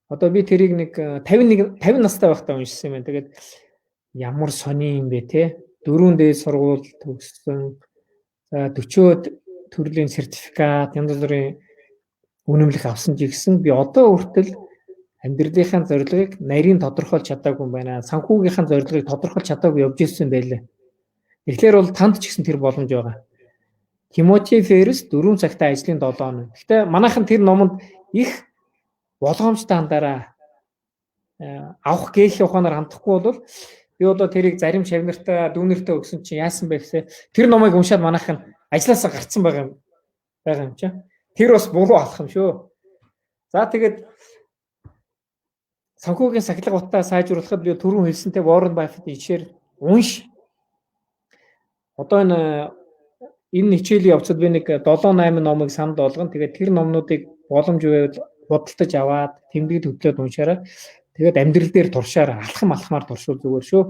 одоо би тэрийг нэг 50 настай байхдаа уншсан юм байна. Тэгээд ямар сони юм бэ те? 4 дээд сургууль төгссөн. За 40 төрлийн сертификат, янз бүрийн үнэмлэх авсан ч гэсэн би одоо хүртэл амьдралынхаа зорилгыг нарийн тодорхойлж чадаагүй юм байна. Санхүүгийнхаа зорилгыг тодорхойлж чадаагүй явж ирсэн байлээ. Тэгэхээр бол танд ч гэсэн тэр боломж байгаа. Тимоти Феррис 4 цагтаа ажлын 7 хоног. Гэхдээ манайхан тэр номонд их болгоомжтой хандаараа авах гээхийн ухаанаар хандахгүй бол би одоо тэрийг зарим шавнартаа дүүнэртээ өгсөн чинь яасан бэ гэхээ тэр номыг уншаад манайхан ажилласаа гарцсан байгаа юм чи. Тэр бас буруу алах юм шүү. За тэгээд санхүүгийн сахилга бата сайжруулахад би түрүүн хэлсэнтэй Warren Buffett-ийн ичээр унш. Одоо энэ хичээлийн явцад би нэг 7-8 номыг санд болгоно. Тэгээд тэр номнуудыг боломж байвал бодолтож аваад тэмдэглэд хөтлөөд уншаарай. Тэгээд амьдрал дээр туршаарай. Алхамаар туршуул зүгээр шүү.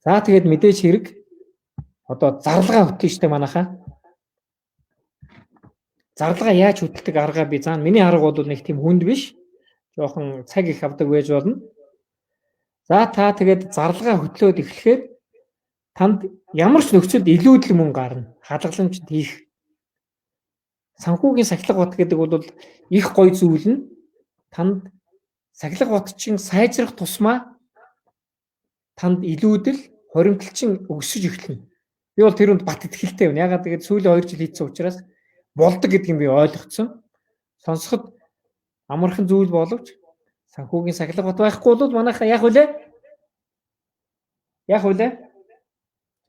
За тэгээд мэдээж хэрэг одоо зарлага хөтлөн штэ манайхаа. Зарлага яаж хөдөлдөг аргаа би заана. Миний арга бол нэг тийм хүнд биш. Жохон цаг их авдаг байж болно. За та тэгээд зарлага хөтлөөд эхлэхэд танд ямар ч нөхцөлд илүүдэл мөнгө гарна. Хадгаламжид хийх. Санхүүгийн сахилга бат гэдэг бол их гоё зүйл нь танд сахилга батчин сайжрах тусмаа танд илүүдэл хоримтлчин өсөж эхэлнэ. Би бол тэр үнд бат итгэлтэй байна. Ягаад гэвэл сүүлийн 2 жил хийсэн учраас болдог гэдгийг би ойлгоцсон. Сонсоход амархан зүйл боловч санхүүгийн сахилга бат байхгүй бол манайхаа яах вүлээ?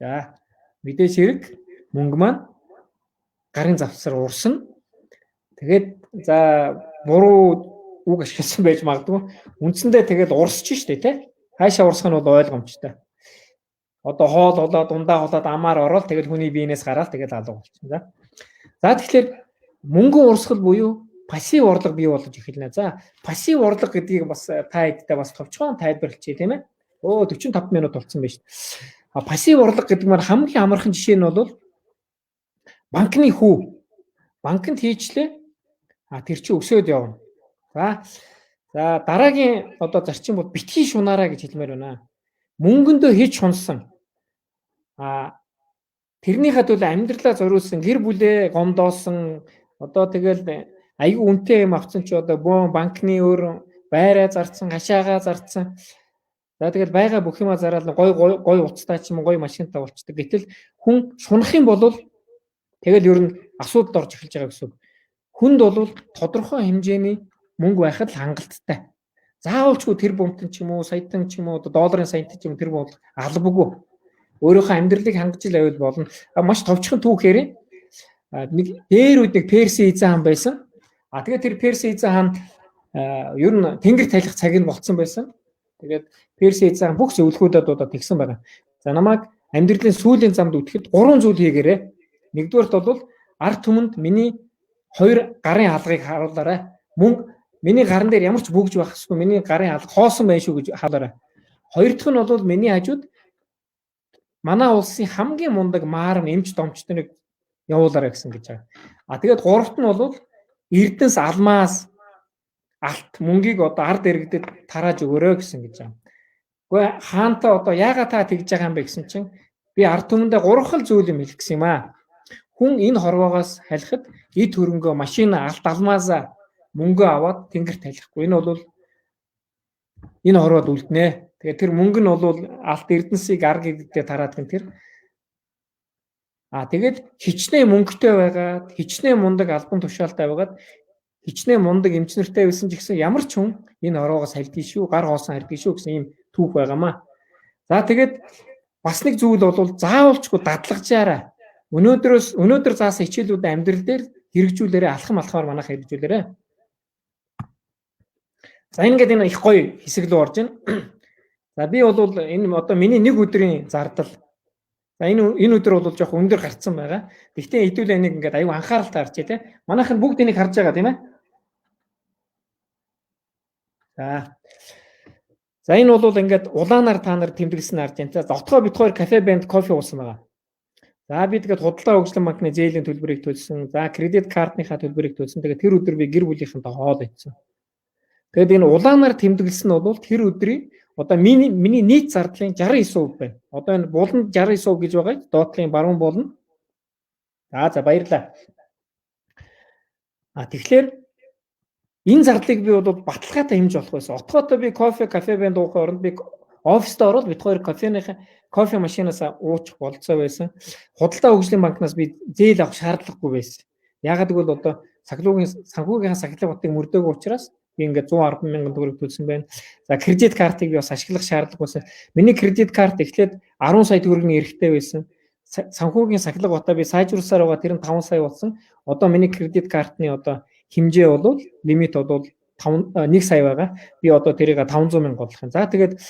За мэдээж хэрэг мөнгө маань гарын завсар урсна. Тэгээд за буруу үг ашигласан байж магадгүй. Үндсэндээ тэгээд урсч штэ тий. Хаашаа урсах нь бол ойлгомжтой. Одоо хоол болоод дундаа болоод амаар ороод тэгээд хүний биенээс гараад тэгээд алга болчихно. За тэгэхээр мөнгөн урсгал буюу пассив орлого бий болж эхэлнэ. За пассив орлого гэдгийг бас та хэдтэй бас товчхон тайлбарлачих тийм ээ. 45 минут болсон байна шүү дээ. Пассив орлого гэдэг нь хамгийн амархан жишээ нь бол банкны хүү. Банкнд хийчлээ. Тэр чинь өсөөд явна. За дараагийн одоо зарчим бол битгий шунаараа гэж хэлмээр байна. Мөнгөндөө хийж шунсан. Тэрнийхээ төлөө амьдралаа зориулсан, гэр бүлээ гомдоосон, одоо тэгэл аюу үнэтэй юм авсан ч одоо банкны өөр байраа зарцсан, хашаагаа зарцсан. За тэгэл байгаа бүх юма зараад гой уцтай ч юм гой машинтай болчдөг. Гэтэл хүн шунах юм бол тэгэл ер нь асуудалд орж эхэлж байгаа гэсэн үг. Хүнд бол тодорхой хэмжээний мөнгө байхад л хангалттай. Заавалчгүй тэр бомтон ч юм уу, саятан ч юм уу, долларын саятан ч юм тэр бол албагүй. Өөрийнхөө амьдралыг хангаж л байвал болно. Маш товчхон түүхээр нэг дээр үед нэг Перси эзэн хаан байсан. Тэгээд тэр Перси эзэн хаан ер нь тэнгэр талих цаг нь болцсон байсан. Тэгээд Перси эзэн хаан бүх зөвлөгөөдөд одоо тэгсэн байна. За намайг амьдралын сүүлийн замд үтгэхэд 3 зүйл хийгээрэй. Нэгдүгээрт бол ард түмэнд миний 2 гарын алгыг харуулаарай. Мөн миний гарын дээр ямар ч бөгж байх хэрэггүй. Миний гарын алга хоосон байх шүү гэж харуулаарай. Хоёр дахь нь бол миний хажууд манай улсын хамгийн мундаг маар эмч домчтойг явуулаарай гэсэн гэж байгаа. Тэгээд гуравт нь бол Эрдэнэс алмаас алт мөнгийг одоо ард иргэдэд тарааж өгөөрэй гэсэн гэж байгаа. Гэхдээ хаантаа одоо яагаад та тэгж байгаа юм бэ гэсэн чинь би ард түмэндээ 3 хэл зүйл юм хэлэх гэсэн юм аа. Хүн энэ хорвоогоос халихад эд хөрөнгөө машина алт алмаасаа мөнгө аваад тэнгэр талихгүй. Энэ бол энэ хорвоод үлднэ. Тэгээд тэр мөнгө нь бол алт эрдэнсийг арга гэдэгтээ тараад гэн тэр. Тэгээд хичнээн мөнгөтэй байгаад, хичнээн мундаг албан тушаалтай байгаад, хичнээн мундаг эмчнэртэй байсан ч гэсэн ямар ч хүн энэ хорвоогоос хальдгийг шүү, гар хоосон хальдгийг шүү гэсэн ийм түүх байгаамаа. За тэгээд бас нэг зүйл бол заавалчгүй дадлагжаараа өнөөдөр заасан хичээлүүдээ амьдрал дээр хэрэгжүүлээрээ алхамаар манайх хэрэгжүүлээрээ. За ингээд энэ их гоё хэсэг рүү орж ийн. За би бол энэ одоо миний нэг өдрийн зардал. За энэ өдөр бол жоох өндөр гарцсан байгаа. Гэхдээ хэдүүл энийг ингээд аюу анхааралтай харж тий. Манайхан бүгд энийг харж байгаа тийм ээ. За энэ бол ингээд улаанаар та нар тэмдэглэсэн харж байна. За отгоо бид хоёр кафе банд кофе уусан байгаа. За би тэгээд худалдаа хөгжлөн банкны зээлийн төлбөрийг төлсөн. За кредит картныхаа төлбөрийг төлсөн. Тэгээд тэр өдөр би гэр бүлийнхэнтэй хоол идсэн. Тэгээд энэ улаанаар тэмдэглэсэн нь бол тэр өдрийн одоо миний нийт зардлын 69% байна. Одоо энэ буланд 69% гэж байгаа. Доотлын баруун буланд. За баярлалаа. Тэгэхээр энэ зардлыг би бол баталгаатай хэмж болох байсан. Отгоотой би кафе банд уухын оронд би оффист ороод бид хоёр кофе машинаас уучих болцоо байсан. Худалдаа хөгжлийн банкнаас би зээл авах шаардлагагүй байсан. Яагаад гэвэл одоо санхүүгийн сахилга батыг мөрдөөг учраас би ингээд 110 мянган төгрөг төлсөн байна. За кредит картыг би бас ашиглах шаардлага байсан. Миний кредит карт эхлээд 10 сая төгрөгийн эрэхтэй байсан. Санхүүгийн сахилга батаа би сайжруулсаар байгаа тэр нь 5 сая болсон. Одоо миний кредит картны одоо хэмжээ бол лимит бол 1 сая байгаа. Би одоо тэрийг 500 мянга бодлох юм. За тэгээд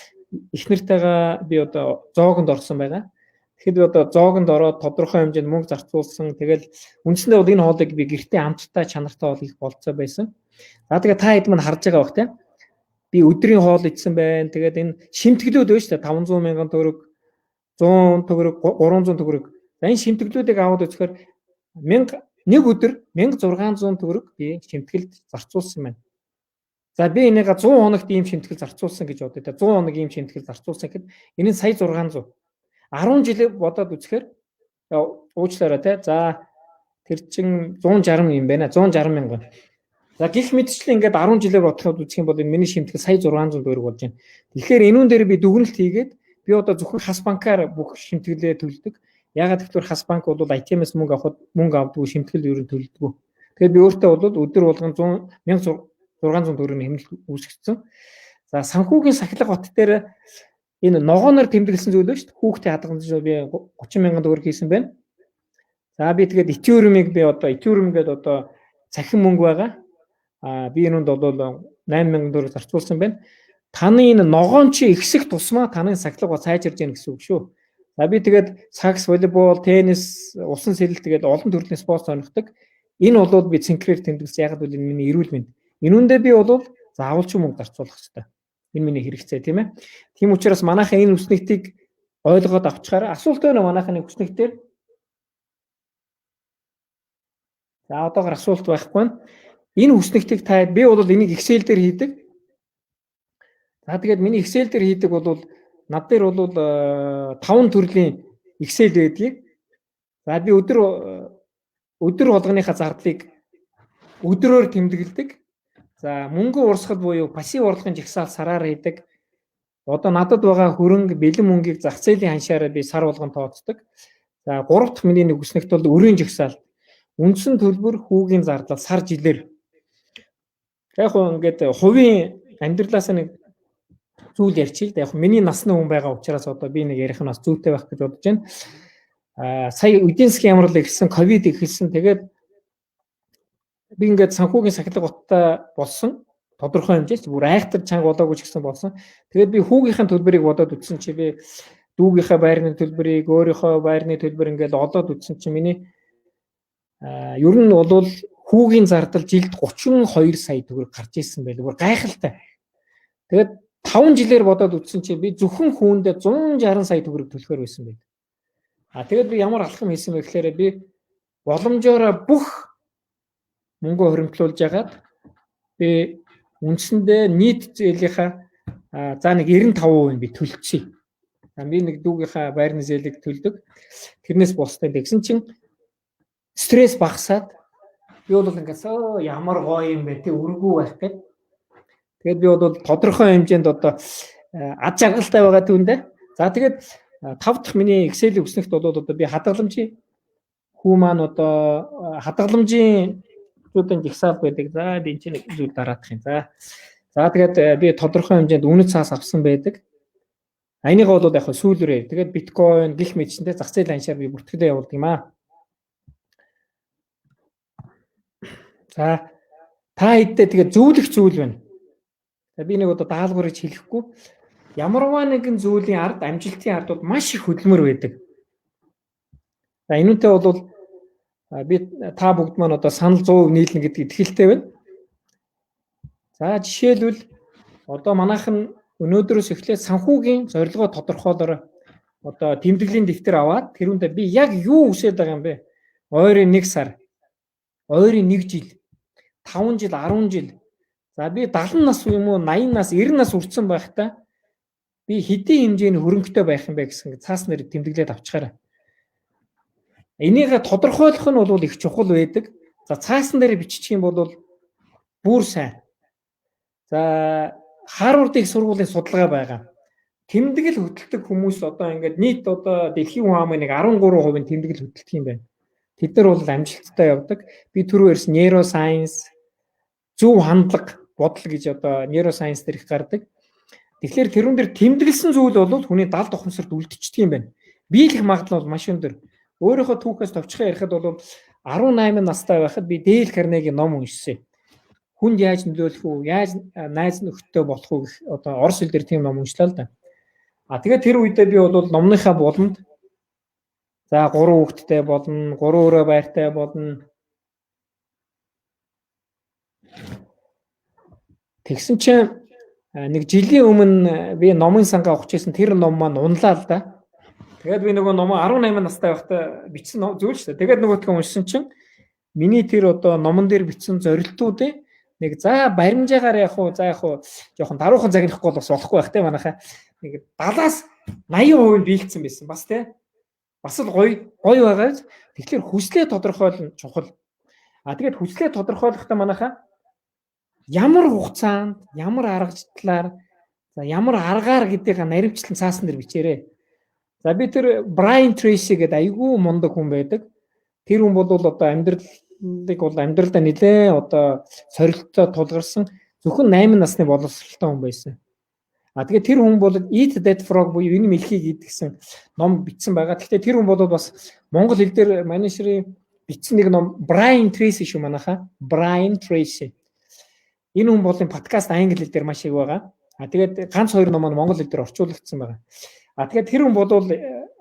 их нартайгаа би одоо зоогонд орсон байгаа. Тэгэхэд би одоо зоогонд ороод тодорхой хэмжээнд мөнгө зарцуулсан. Тэгэл үндсэндээ бол энэ хоолыг би гэртээ амттай чанартай хоол хийх болцоо байсан. За тэгээд та хэд мань харж байгаа бах те. Би өдрийн хоол идсэн байна. Тэгээд энэ шимтгэлүүд байна шүү дээ. 500 мянган төгрөг, 100 төгрөг, 300 төгрөг. За энэ шимтгэлүүдийг аваад үзэхээр нэг өдөр 1600 төгрөг би шимтгэлд зарцуулсан байна. За би энийг 100 хоногт ийм шимтгэл зарцуулсан гэж бодъё. 100 хоног ийм шимтгэл зарцуулсан гэхэд энэ нь сая 600. 10 жилээ бодоод үзэхээр уучлаарай те. За тэр чин 160 юм байна. 160 мянган. За гих мэдчлэн ингээд 10 жилээр бодоход үзэх юм бол миний шимтгэл сая 600 төгрөг болж байна. Тэгэхээр энүүн дээр би дүгнэлт хийгээд би одоо зөвхөн хас банкаар бүх шимтгэлээ төлдөг. Ягаад гэвэл хас банк бол ATM-с мөнгө авахд мөнгө авдаггүй шимтгэл ер нь төлдөг. Тэгээд би өөртөө бол өдөр болгон 1600 төгрөгийн хэмнэлт үүсгэсэн. За санхүүгийн сахилга бат дээр Энэ ногооноор тэмдэглэсэн зүйл ба шүү дээ. Хүүхдээ хадгаламж би 30,000 төгрөг хийсэн байна. За би тэгээд Ethereum-ыг би одоо Ethereum гэдэг одоо цахим мөнгө байгаа. Би энэнд бол 8,000 төгрөг зарцуулсан байна. Таны энэ ногоон чи ихсэх тусмаа таны сахилга сайжирж яах гэсэн үг шүү. За би тэгээд сакс, волейбол, теннис, усан сэлэлт тэгээд олон төрлийн спорт сонирхдаг. Энэ бол би цэнхрээр тэмдэглэсэн. Яг бол энэ миний эрүүл мэнд. Энүүндээ би бол заавал ч мөнгө зарцуулах хэрэгтэй. Энэ миний хэрэгцээ тийм ээ. Тийм учраас манайхаа энэ үснэгтийг ойлгоод авчихаараа асуулт байна манайхны үснэгтээр. За одоогор асуулт байхгүй байна. Энэ үснэгтийг та би бол энийг Excel дээр хийдэг. За тэгээд миний Excel дээр хийдэг бол над дээр бол 5 төрлийн Excel байдгийг. За би өдөр болгоныхаа зардлыг өдрөөр тэмдэглэдэг. За мөнгө урсгал буюу пассив орлогын жагсаал сараар хийдэг. Одоо надад байгаа хөрөнгө бэлэн мөнгийг зах зээлийн ханшаараа би сар болгон тооцдог. За 3 дахь миний нэг үснэгт бол өрийн жагсаал. Үндсэн төлбөр хүүгийн зардал сар жилээр. Яг ингээд хувийн амьдралаас нэг зүйл ярьчих л да. Яг миний насны хүн байгаа учраас одоо би нэг ярих нь бас зүйтэй байх гэж бодож байна. Сая эдийн засгийн ямрал ирсэн, ковид ирсэн. Тэгээд би ингээд санхүүгийн сахилга уттай болсон. Тодорхой хэмжээч бүр айхтар чанга болоогүй ч гэсэн болсон. Тэгээд би хүүгийнхээ төлбөрийг бодоод үтсэн чи би дүүгийнхээ байрны төлбөрийг, өөрийнхөө байрны төлбөр ингээд олоод үтсэн чи миний ер нь бол хүүгийн зардал жилд 32 сая төгрөг гарч ирсэн байлгүй. Бүр гайхалтай. Тэгээд 5 жилээр бодоод үтсэн чи би зөвхөн хүүндээ 160 сая төгрөг төлөхөр байсан байд. Тэгээд би ямар алхам хийсэн бэ гэхээр би боломжоор бүх мөнгө хоримтлуулж ягаад би үндсэндээ нийт зээлийнхаа за нэг 95% би төлчихье. Би нэг дүүгийнхаа байрны зээлийг төлдөг. Тэрнээс бусдаа тэгсэн чинь стресс багасаад би бол ингээд ямар гоё юм бэ те өргөө байх гээд. Тэгээд би бол тодорхой хэмжээнд одоо ад жаргалтай байгаа түүндээ. За тэгээд 5 дахь миний Excel-ийг үснэгт бол одоо би хадгаламжийн хүү маань одоо хадгаламжийн зүйлэн жагсаал байдаг. За би энэ чинь зүйл дараах юм. За тэгээд би тодорхой хэмжээнд үнэт цаас авсан байдаг. Энийг бол яг сүүлрээ. Тэгээд биткойн гих мэдчинтэй зах зээлийн ханшаар би бүртгэлээ явуулдаг юм аа. За та хэддээ тэгээд зөвлөх зүйл байна. Би нэг одоо даалгаврыг хэлэхгүй. Ямарваа нэгэн зүйлийн ард амжилтын ард бол маш их хөдөлмөр байдаг. За энүүнтэй бол би та бүгд маань одоо санал 100% нийлнэ гэдэг итгэлтэй байна. За жишээлбэл одоо манайхан өнөөдрөөс эхлээд санхүүгийн зорилгоо тодорхойлоор одоо тэмдэглэлийн дэвтэр аваад тэрүүндээ би яг юу хүсэж байгаа юм бэ? Ойрын 1 сар, ойрын 1 жил, 5 жил, 10 жил. За би 70 нас юм уу 80 нас 90 нас хүрсэн байхдаа би хэдийн хэмжээний хөрөнгөтэй байх юм бэ гэсэн цаас нэр тэмдэглээд авчихаарай. Энийг тодорхойлох нь бол их чухал байдаг. За цаасан дээр биччих юм бол бүр сайн. За Харвард их сургуулийн судалгаа байгаа. Тэмдэглэл хөдөлдөг хүмүүс одоо ингээд нийт одоо дэлхийн хүн амын нэг 13% нь тэмдэглэл хөдөлдөг юм байна. Тэд нар бол амжилттай явдаг. Би түрүү ярьсан neuroscience, зөв хандлага, бодол гэж одоо neuroscience дээр их гардаг. Тэгэхээр тэрүүн дээр тэмдэглэсэн зүйл бол хүний далд ухамсарт үлдчихдэг юм байна. Биелэх магадлал бол маш өндөр. Өөрийнхөө түүхээс товчхон ярихад бол 18 настай байхад би Дейл Карнегийн ном уншсан. Хүнд яаж нөлөөлөх үү, яаж найз нөхдөд болох уу гэх одоо орос хэл дээр тийм ном уншлаа л да. Тэгээд тэр үедээ би бол номныхаа боломд за 3 хүүхэдтэй болно, 3 өрөө байртай болно. Тэгсэн чинь нэг жилийн өмнө би номын сангаа авах гэсэн тэр ном маань унлаа л да. Тэгээд би нөгөө ном 18 настай байхдаа бичсэн зүйл шүү дээ. Тэгээд нөгөөдхөө уншсан чинь миний тэр одоо номон дээр бичсэн зорилтуудыг нэг за баримжаагаар яг уу за яг уу жоохон даруухан загнахгүй бол бас болохгүй байх те манайхаа нэг 70-аас 80% биелсэн байсан бас те бас л гоё байгаа. Тэгэхээр хүслээ тодорхойлно чухал. Тэгээд хүслээ тодорхойлохдоо манайхаа ямар хугацаанд ямар аргачлалаар за ямар аргаар гэдгийг наривчлан цаасан дээр бичээрэй. За би тэр Брайан Трейси гэдэг айгүй мундаг хүн байдаг. Тэр хүн бол одоо амьдралдаа нэлээ одоо сорилттой тулгарсан зөвхөн 8 насны боловсралтай хүн байсан. Тэгээд тэр хүн бол Eat That Frog буюу энэ мэлхийг идгсэн ном бичсэн байгаа. Гэхдээ тэр хүн бол бас монгол хэл дээр манай ширийн бичсэн нэг ном Brian Tracy шүү манайхаа. Brian Tracy. Энэ хүн бол подкаст англи хэл дээр маш их байгаа. Тэгээд ганц 2 ном нь монгол хэл дээр орчуулагдсан байгаа. Тэгээд тэр хүн бол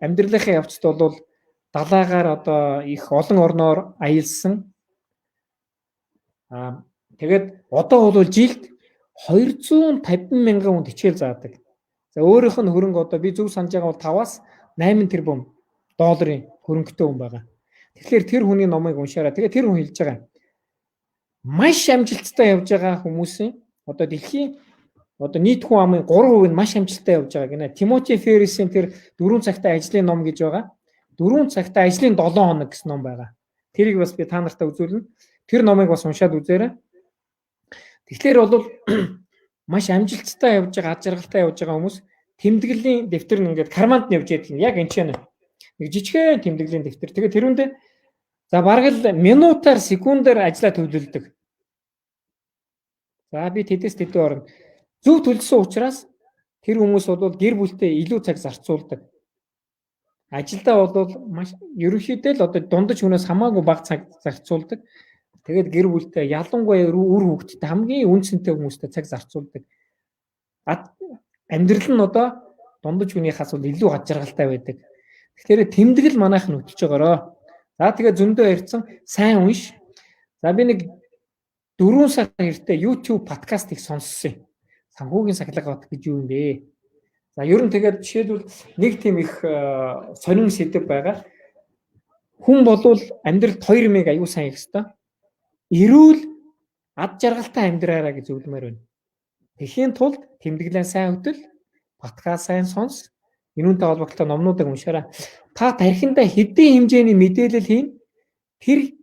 амьдралынхаа явцад бол далаагаар одоо их олон орноор аялсан. Тэгээд одоо бол жилд 250 мянган хүнд хичээл заадаг. За өөрийнх нь хөрөнгө одоо би зөв санаж байгаа бол 5-аас 8 тэрбум долларын хөрөнгөтэй хүн байгаа. Тэгэхээр тэр хүний номыг уншаарай. Тэгээд тэр хүн хэлж байгаа. Маш амжилттай явж байгаа хүмүүсийн одоо дэлхийн одоо нийт хүн амын 3% нь маш амжилттай явж байгаа гинэ. Тимоти Феррисийн тэр 4 цагтай ажлын ном гэж байгаа. 4 цагтай ажлын 7 хоног гэсэн ном байгаа. Тэрийг бас би та нартай үзүүлнэ. Тэр номыг бас уншаад үзээрэй. Тэгэхээр бол маш амжилттай явж байгаа, ад жаргалтай явж байгаа хүмүүс тэмдэглэлийн дэвтэр нь ингээд карманд нэвж яддаг. Яг энэ ч нэг жижигхэн тэмдэглэлийн дэвтэр. Тэгээд тэрүүндээ за бараг л минутаар, секундаар ажиллаа төлөвлөдөг. За би тэдэс тэдэн орно. Зөв төлсөн учраас тэр хүмүүс бол гэр бүлтэй илүү цаг зарцуулдаг. Ажилдаа бол маш ерөнхийдөө л одоо дундаж хүнээс хамаагүй бага цаг зарцуулдаг. Тэгээд гэр бүлтэй ялангуяа үр хөвгттэй хамгийн үнцэнтэй хүмүүстэй цаг зарцуулдаг. Амьдрал нь одоо дундаж хүнийхээс бол илүү ад жаргалтай байдаг. Тэгэхээр тэмдэглэл манайх нь хөтлөж байгаараа. За тэгээд зөндөө ярьсан сайн унш. За би нэг 4 сар хэртээ YouTube подкаст их сонссон. Санхүүгийн сахилга бат гэж юу юм бэ? За ер нь тэгээд жишээлбэл нэг тийм их сонин сэдв байгаа. Хүн болвол амьдралд 2 мэг аюу сайн их хэвээр. Эрүүл ад жаргалтай амьдраараа гэж зөвлөмөр байна. Тэхийн тулд тэмдэглэн сайн хөтөл, подкаст сайн сонс, энүүнтэй холбоотой номнуудыг уншаарай. Та тархиндаа хэдийн хэмжээний мэдээлэл хийн. Тэр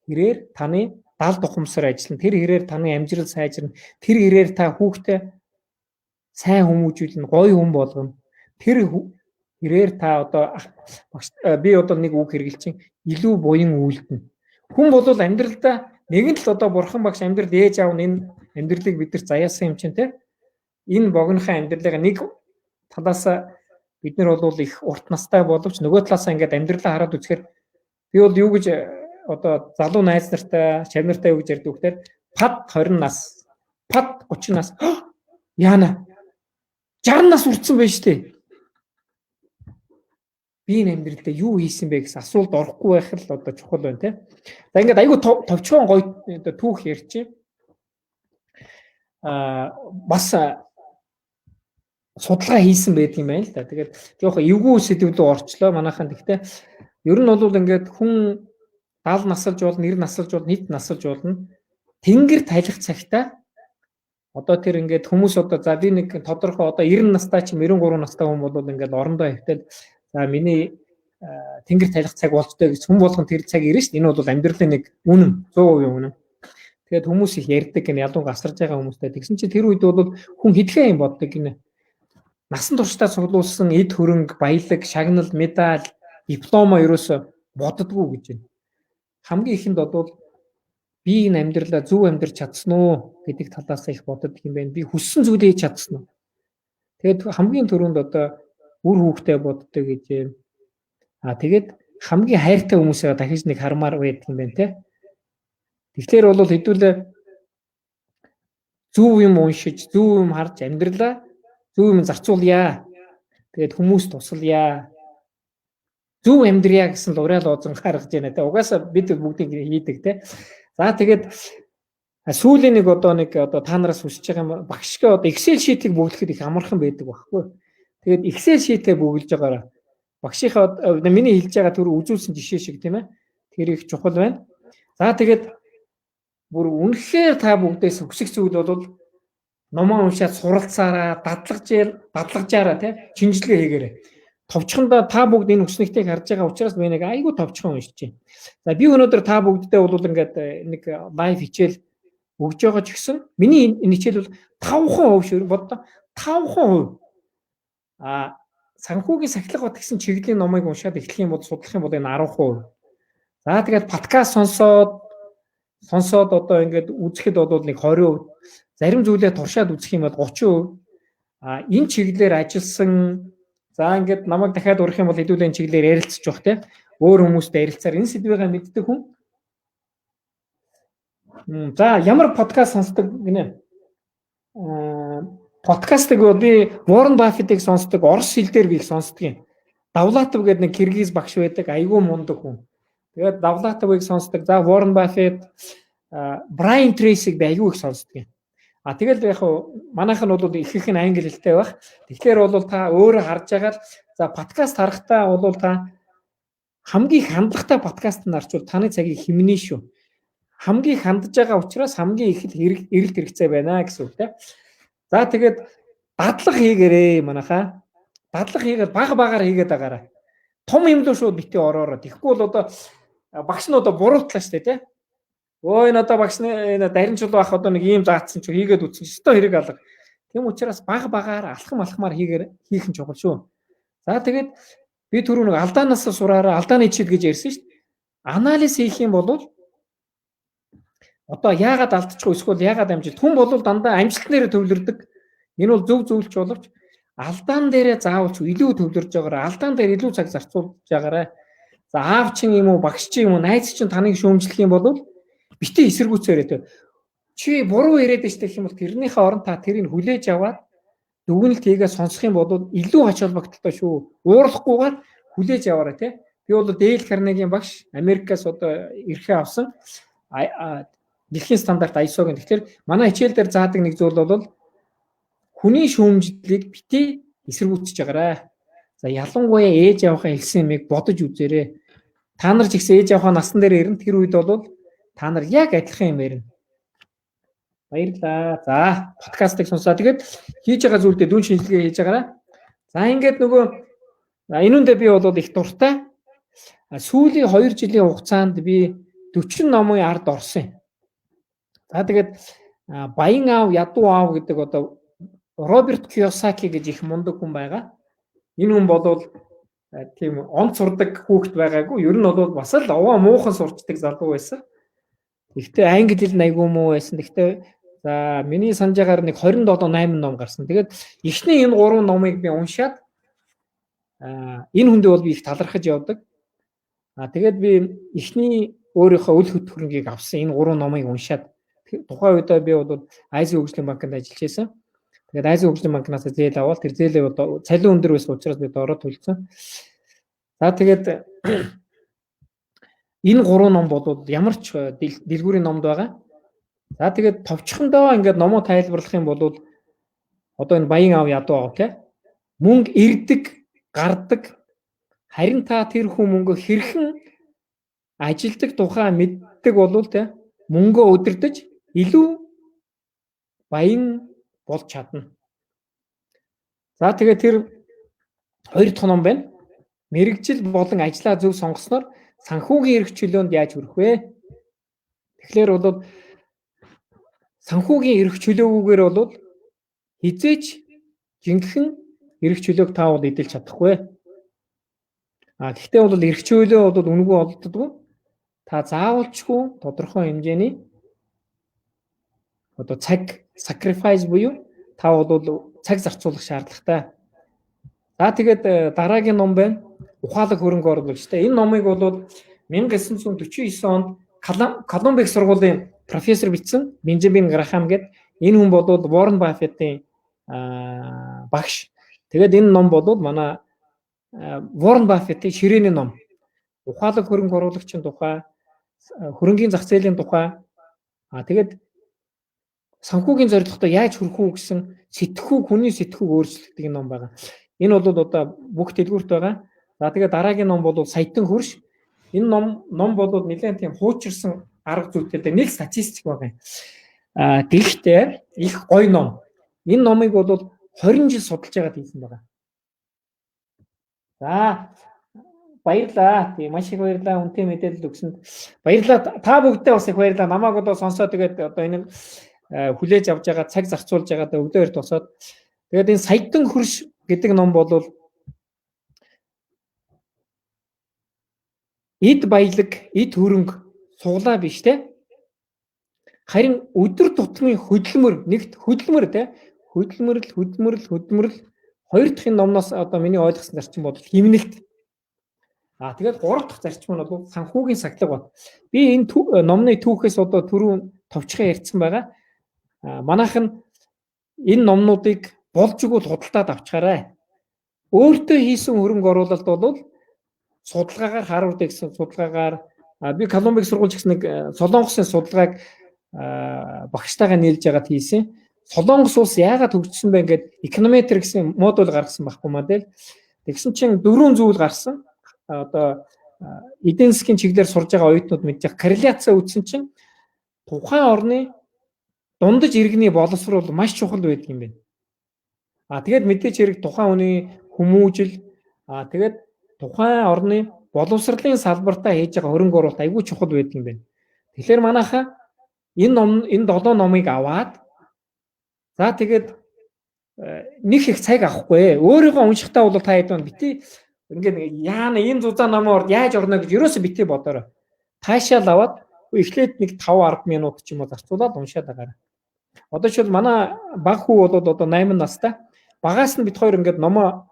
хэрээр таны далд ухамсар ажиллана. Тэр хэрээр таны амжилт сайжирна. Тэр хэрээр та хүүхдээ сайн хүмүүжүүлнэ, гоё хүн болгоно. Тэр хэрээр та одоо би одоо нэг үг хэрэглэж чинь илүү буян үйлдэнэ. Хүн бол амьдралдаа нэгэн л одоо бурхан багш амьдрал ээж аав энэ амьдралыг бидэрт заяасан юм чинь те. Энэ богинохын амьдралыг нэг талаас бид нар бол их урт настай боловч нөгөө талаас ингээд амьдралаа хараад үзэхээр би бол юу гэж одоо залуу найз нартай, чав нартай юу гэж ярьдаг вөхтөр пад 20 нас, пад 30 нас. Яана 60 нас үрдсэн байж тээ. Би энэ амьдралдаа юу хийсэн бэ гэсэн асуулт орохгүй байх л одоо чухал байна те. За ингээд айгүй товчхон гоё түүх ярьчих. Бас судалгаа хийсэн байдаг юм байна л да. Тэгээд жоох эвгүй сэдв рүү орчлоо манайхан. Гэхдээ ер нь бол ингээд хүн 70 насалж болно, 90 насалж болно, нийт насалж болно. Тэнгэр талих цагтаа одоо тэр ингээд хүмүүс одоо за би нэг тодорхой одоо 90 настай ч 93 настай хүн бол ингээд орондоо хөвтөл за миний тэнгэр талих цаг болчтой гэж хүн болгон тэр цаг ирнэ шүү дээ. Энэ бол амьдралын нэг үнэн 100% үнэн. Тэгээд хүмүүс их ярьдаг гэн ялангуяа асарж байгаа хүмүүстэй. Тэгсэн чинь тэр үед бол хүн хэдхэн юм боддог гинэ. Насан туршдаа цуглуулсан эд хөрөнгө, баялаг, шагнал, медаль, диплома ерөөсө боддгоо гэж байна. Хамгийн ихэнд бол би энэ амьдралаа зөв амьдарч чадсан уу гэдэг талаас их боддог юм байна. Би хүссэн зүйлээ хийж чадсан уу. Тэгээд хамгийн түрүүнд одоо үр хүүхдээ боддог гэж юм. Тэгээд хамгийн хайртай хүмүүсээ дахиж нэг хармаар байдаг юм байна те. Тэгэхээр бол хэдүүлээ зөв юм уншиж, зөв юм харж амьдралаа зөв юм зарцуулъя. Тэгээд хүмүүст тусалъя. Зөв амьдрья гэсэн л уриал оозон гаргаж байна те. Угаасаа бид бүгдийг хийдэг те. За тэгээд сүүлийн нэг одоо та нараас хүсэж байгаа юм багшгаа одоо Excel sheet-ийг бүглэхэд их амархан байдаг байхгүй. Тэгээд Excel sheet-ээ бүглэж байгаараа багшийнхаа миний хэлж байгаа түр үзүүлсэн жишээ шиг тийм ээ. Тэр их чухал байна. За тэгээд бүр үнэхээр та бүгдээс хүсэх зүйл бол номоо уншаад суралцаараа, дадлагжаараа тий шинжилгээ хийгээрэй. Товчхондоо та бүгд энэ хүснэгтийг харж байгаа учраас би нэг айгүй товчхон уншиж байна. За би өнөөдөр та бүгддээ бол ингээд нэг лайв хичээл өгж байгаа ч гэсэн миний энэ хичээл бол 5% шүү боддоо 5%. Санхүүгийн сахилга бат гэсэн чиглэлийн номыг уншаад эхлэх юм бол судлах юм бол энэ 10%. За тэгээд подкаст сонсоод одоо ингээд үзэхэд бол нэг 20%, зарим зүйлээ туршаад үзэх юм бол 30%. энэ чиглэлээр ажилласан за ингээд намайг дахиад урах юм бол хэдүүлээ энэ чиглэлээр ярилцчих жоох те. Өөр хүмүүстэй ярилцаар энэ сэдвийг мэддэг хүн. За ямар подкаст сонсдог гинэ? Подкастыг би Warren Buffett-ыг сонсдог, орос хэл дээр би их сонсдог юм. Давлатов гэдэг нэг киргиз багш байдаг, айгүй мундаг хүн. Тэгээд Давлатовыг сонсдог. За Warren Buffett, Brian Tracy-г би айгүй их сонсдог юм. Тэгэл яг манайх нь бол их нь англи хэлтэй байх. Тэгэхээр бол та өөрөө харж байгаа л за подкаст харахтаа бол та хамгийн хандлагатай подкаст нь арчвал таны цагийг хэмнэ шүү. Хамгийн хандж байгаа учраас хамгийн их эрэлт хэрэгцээ байна гэсэн үг тийм. За тэгээд дадлага хийгээрээ манайхаа. Дадлага хийгээд багаар хийгээд байгаарай. Том юм дөө шууд битээ ороороо. Тэгэхгүй бол одоо багш нь одоо буруутлаа штэ тийм. Өө энэ одоо багш энэ дарин чулуу ах одоо нэг ийм заацсан ч хийгээд үтсэн ч өстой хэрэг алга. Тийм учраас багаар алхмаар хийх нь чухал шүү. За тэгээд би түрүү нэг алдаанаас сураараа алдааны чид гэж ярьсан шүү дээ. Анализ хийх юм бол одоо яагаад алдчихгүй эсвэл яагаад амжилт хүн бол дандаа амжилт нэрээ төвлөрдөг. Энэ бол зөв зүйлч боловч алдаан дээрээ заавалч илүү төвлөрж байгаараа алдаан дээр илүү цаг зарцуулж байгаараа. За аав чинь юм уу багш чинь юм уу найз чинь таныг шүүмжлэх юм бол битээ эсэргүүцээрээ тэ. Чи буруу яриад штэ гэх юм бол тэрнийхээ оронд та тэрийг хүлээж аваад дүгнэлт хийгээ сонсох юм бол илүү ач холбогдолтой шүү. Уурлахгүйгээр хүлээж аваарай тий. Би бол Дейл Карнегийн багш Америкаас одоо эрхээ авсан. Дэлхийн стандарт ISO-гийн. Тэгэхээр манай хичээл дээр заадаг нэг зүйл бол хүний шүүмжлэлийг битээ эсэргүүцэж байгаарай. За ялангуяа ээж авахаа хэлсэн юмыг бодож үзээрэй. Та нар ч ихсэн ээж авахаа насан дээр ирэн тэр үед бол та нар яг адилхан юм ярина. Баярлалаа. За подкастыг сонсоо. Тэгээд хийж байгаа зүйлдээ дүн шинжилгээ хийж байгаарай. За ингээд нөгөө энүүндээ би бол их дуртай. Сүүлийн 2 жилийн хугацаанд би 40 номын ард орсон юм. За тэгээд Баян аав, ядуу аав гэдэг одоо Роберт Кийосаки гэж их мундаг хүн байгаа. Энэ хүн бол тийм онц сурдаг хүүхэд байгаагүй. Ер нь бол бас л овоо муухан сурчдаг залуу байсан. Гэхдээ англи хэл айгүй муу байсан. Гэхдээ за миний санаж байгаагаар нэг 27-8 ном гарсан. Тэгээд эхний энэ 3 номыг би уншаад энэ хүндээ бол би их талархаж явдаг. Тэгээд би эхний өөрийнхөө үл хөтөлбөрийг авсан энэ 3 номыг уншаад тухайн үедээ би бол Азийн хөгжлийн банкнд ажиллаж байсан. Тэгээд Азийн хөгжлийн банкнаас зээл аваад тэр зээлээ одоо цалин өндөр байсан учраас би доороо төлсөн. За тэгээд энэ 3 ном бол ямар ч дэлгүүрийн номд байгаа. За тэгээд товчхондоо ингээд номоо тайлбарлах юм бол одоо энэ Баян аав ядуу аав тий. Мөнгө ирдэг, гардаг. Харин та тэр хүн мөнгө хэрхэн ажилдаг тухай мэддэг болвол тий мөнгөө удирдах илүү баян болж чадна. За тэгээд тэр 2 дахь ном байна. Мэргэжил болон ажлаа зөв сонгосноор санхүүгийн эрх чөлөөнд яаж хүрэх вэ? Тэгэхээр бол санхүүгийн эрх чөлөөгүйгээр бол хизээч жинхэнэ эрх чөлөөг таавал эдэлж чадахгүй. Гэхдээ бол эрх чөлөө бол үнэгүй олддоггүй. Та заавалчгүй тодорхой хэмжээний одоо цаг sacrifice буюу та бол цаг зарцуулах шаардлагатай. За тэгээд дараагийн ном байна. Ухаалаг хөрөнгө оруулагчтай. Энэ номыг бол 1949 онд Колумбик сургуулийн профессор бичсэн Бенджамин Грахам гэдэг энэ хүн бол Warren Buffett-ийн багш. Тэгээд энэ ном бол манай Warren Buffett-ийн ширээний ном. Ухаалаг хөрөнгө оруулагчийн тухай, хөрөнгийн зах зээлийн тухай. Тэгээд санхүүгийн зорилготой яаж хүрэх үү гэсэн хүний сэтгхүүг өөрчлөгдөг ном байгаа. Энэ бол одоо бүх дэлгүүрт байгаа. За тэгээд дараагийн ном бол Саятан хөрш. Энэ ном бол нэлээд тийм хуучирсан арга зүйтэй нэг статистик байгаа. Гэхдээ их гоё ном. Энэ номыг бол 20 жил судалж байгаад хийсэн байгаа. За баярлаа. Тийм маш их баярлаа. Үнэтэй мэдээлэл өгсөнд. Баярлаа. Та бүгдээ бас их баярлаа. Намайг одоо сонсоод тэгээд одоо энэ хүлээж авч байгаа цаг зарцуулж байгаа өглөөр тусаад тэгээд энэ Саятан хөрш гэдэг ном бол эд баялаг, эд хөрөнгө суглаа биш те. Харин өдөр тутмын хөдөлмөр, нэгт хөдөлмөр те. хөдөлмөрл хоёр дахь номноос одоо миний ойлгосон зарчим бол химнэлт. Тэгээд гурав дахь зарчим нь бол санхүүгийн сахилга байна. Би энэ номны түүхээс одоо түрүү товчхон ярьсан байгаа. Манайхан энэ номнуудыг болж өгвөл худалдаад авчгаарай. Өөртөө хийсэн хөрөнгө оруулалт бол судалгаагаар Харвард гэсэн судалгаагаар би Колумбийн сургууль гэсэн нэг Солонгосын судалгааг багштайгаа нийлж яагаад хийсэн. Солонгос улс яагаад хөгжсөн бэ гэдэг эконометр гэсэн модуль гаргасан байхгүй маа. Тэгсэн чинь 4 зүйл гарсан. Одоо эдийн засгийн чиглэлээр сурж байгаа оюутнууд мэдчих корреляцаа үүссэн чинь тухайн орны дундаж иргэний боловсрол маш чухал байдаг юм байна. Тэгээд мэдээж хэрэг тухайн хүний хүмүүжил тэгээд тухайн орны боловсролын салбартаа хийж байгаа хөрөнгө оруулалт айгүй чухал байдаг юм байна. Тэгэхээр манайхаа энэ 7 номыг аваад за тэгээд нэг их цаг авахгүй. Өөрийгөө уншихтаа бол та хэд бити ингээд яана энэ зузаан номоор яаж орно гэж ерөөсө бити бодорой. Таашаал аваад эхлээд нэг 5-10 минут ч юм уу зарцуулаад уншаад байгаарай. Одоо жишээл манай баг хүү бол одоо 8 настай. Багаас нь бид хоёр ингээд номоо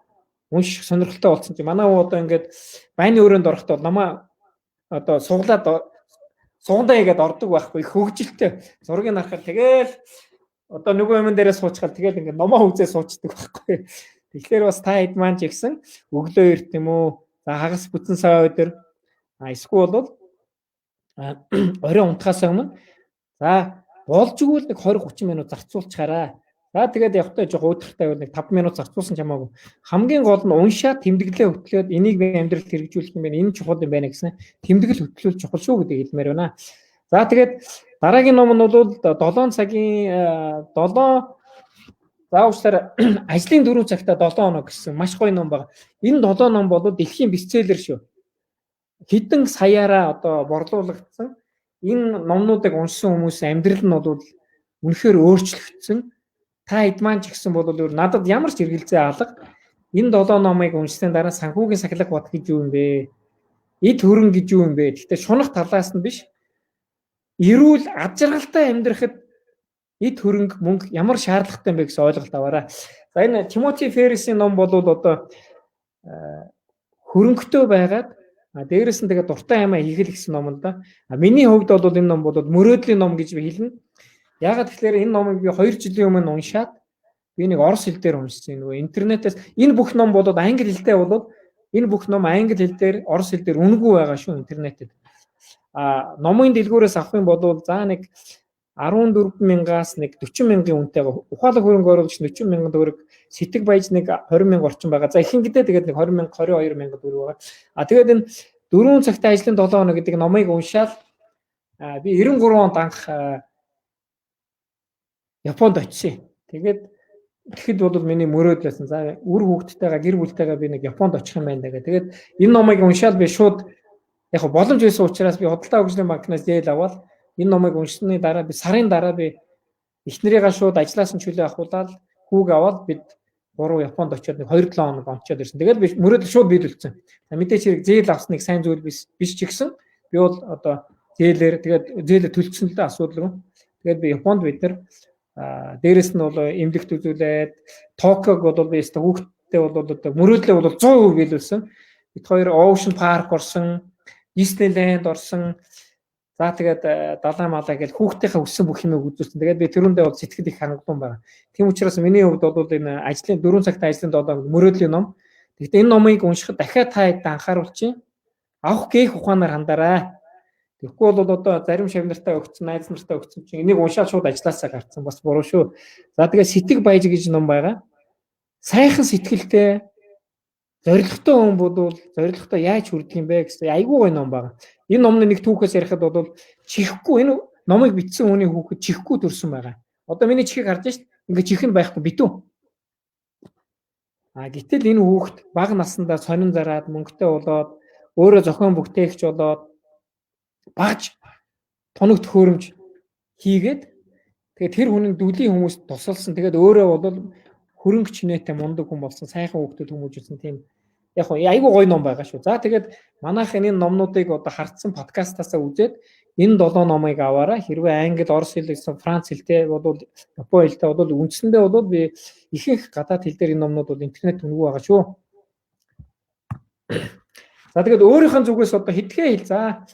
унших сонирхолтой болсон чи манай хүү одоо ингээд байны өрөөнд орохдоо намаа одоо суглаад сугандаа игээд ордог байхгүй их хөвгөлтэй зургийг харахад тэгэл одоо нөгөө юм дээрээ суучхал тэгэл ингээд номоо үзээ суучдаг байхгүй. Тэгэхээр бас та хэд маань ч ихсэн өглөө эрт юм уу за хагас бүтэн сая өдөр эсвэл бол орой унтахаас өмнө за болж игэл нэг 20-30 минут зарцуулчихаарай. За тэгээд явахтай жоо өдөртэй бол нэг 5 минут зарцуулсан ч хамаагүй. Хамгийн гол нь уншаад тэмдэглээ хөтлөөд энийг би амьдралд хэрэгжүүлэх юм байна. Энэ чухал юм байна гэсэн тэмдэглэл хөтлөл чухал шүү гэдэг хэлмээр байна. За тэгээд дараагийн ном нь бол 7 цагийн 7 заавчлаар ажлын 4 цагтаа 7 хоног гэсэн маш гоё ном байна. Энэ 7 ном бол дэлхийн бестселлер шүү. Хэдэн саяараа одоо борлуулагдсан. Энэ номнуудыг уншсан хүмүүсийн амьдрал нь бол үнэхээр өөрчлөгдсөн. Та хэд маань ч гэсэн бол надад ямар ч хэрэгэлзээ алга. Энэ 7 номыг уншсан дараа санхүүгийн сахилга бод гэж юу юм бэ? Эд хөрөн гэж юу юм бэ? Гэхдээ шунах талаас нь биш. Эрүүл ад жаргалтай амьдрахад эд хөрөнгө мөнгө ямар шаардлагатай юм бэ гэсэн ойлголт аваарай. За энэ Тимоти Феррисийн ном бол одоо хөрөнгөтэй байгаад дээрээс нь тэгээд дуртай юмаа хийх гэсэн ном л да. Миний хувьд бол энэ ном бол мөрөөдлийн ном гэж би хэлнэ. Ягаад тэгэхээр энэ номыг би 2 жилийн өмнө уншаад би нэг орос хэл дээр уншсан нөгөө интернетээс энэ бүх ном болоод англи хэлтэй болоод энэ бүх ном англи хэл дээр орос хэл дээр үнэгүй байгаа шүү интернетэд. Номын дэлгүүрээс авах юм бол за нэг 14,000-аас нэг 40,000-ийн үнэтэйгээ ухаалаг хөрөнгө оруулагч 40,000 төгрөг сэтг баяж нэг 20,000 орчим байгаа. За ихэнхдээ тэгээд нэг 20,000 22,000 төгрөг байгаа. Тэгээд энэ 4 цагтаа ажлын 7 хоног гэдэг номыг уншаад би 93 онд анх Японд очив. Тэгэхэд бол миний мөрөөдөл байсан. За үр хүүхдтэйгээ гэр бүлтэйгээ би нэг Японд очих юм байна гэдэг. Тэгээд энэ номыг уншаад би шууд яг боломж байсан учраас би Худалдаа хөгжлийн банкнаас зээл аваад энэ номыг уншсны дараа би сарын дараа би эхнэрийгээ шууд ажлаас нь чөлөө авахуулаад хүүг аваад бид 3 Японд очиод нэг 2-7 хоног онцоод ирсэн. Тэгээд би мөрөөдөл шууд биелүүлсэн. Мэдээж хэрэг зээл авсныг сайн зүйл биш ч гэсэн би бол одоо зээлээ төлсөн л да асуудалгүй. Тэгээд би Японд бид нар дээрэс нь бол эмнэлэгт үзүүлээд Токиог бол би өстө хүүхдтэй бол одоо мөрөөдлөө бол 100% биелүүлсэн. Бид хоёр Ocean Park орсон, Disneyland орсон. За тэгээд далаа малаа гэж хүүхдийнхээ өссөн бүх юмыг үзүүлсэн. Тэгээд би тэрүүндээ бол сэтгэл их хангалуун байна. Тийм учраас миний хувьд бол энэ ажлын 4 цагтаа ажлын 7 мөрөөдлийн ном. Тэгэхдээ энэ номыг уншихад дахиад та хэд анхааруулчих. Авах гээх ухаанаар хандараа. Тэгэхгүй бол одоо зарим шавнартаа өгсөн, найз нартаа өгсөн чинь энийг уншаад шууд ажилласаа гарцсан бас буруу шүү. За тэгээд сэтг баяж гэж ном байгаа. Сайхан сэтгэлтэй зоригтой хүн бодвол зоригтой яаж хүрдэг юм бэ гэсэн айгүй гоё ном байгаа. Энэ номны нэг түүхээс ярихад бол чихгүй энэ номыг бичсэн хүний хүүхэд чихгүй төрсөн байгаа. Одоо миний чихийг харж шít ингээд чих нь байхгүй битүү. Гэтэл энэ хүүхэд бага наснда сонин зараад мөнгөтэй болоод өөрөө зохион бүтээгч болоод багж тоног төхөөрөмж хийгээд тэгээд тэр хүний дүлийн хүмүүст тусалсан. Тэгээд өөрөө бол хөрөнгө чинээтэй мундаг хүн болсон, сайхан хүүхдүүд хүмүүжүүлсэн тийм яг айгүй гоё ном байгаа шүү. За тэгээд манайх энэ номнуудыг одоо хардсан подкастаасаа үзээд энэ 7 номыг аваараа хэрвээ англи, орос хэл, франц хэлтэй бол япон хэлтэй бол үндсэндээ бол би ихэнх гадаад хэл дээр энэ номнууд бол интернет үнэгүй байгаа шүү. За тэгээд өөрийнхөө зүгээс одоо хэдгээ хэл. За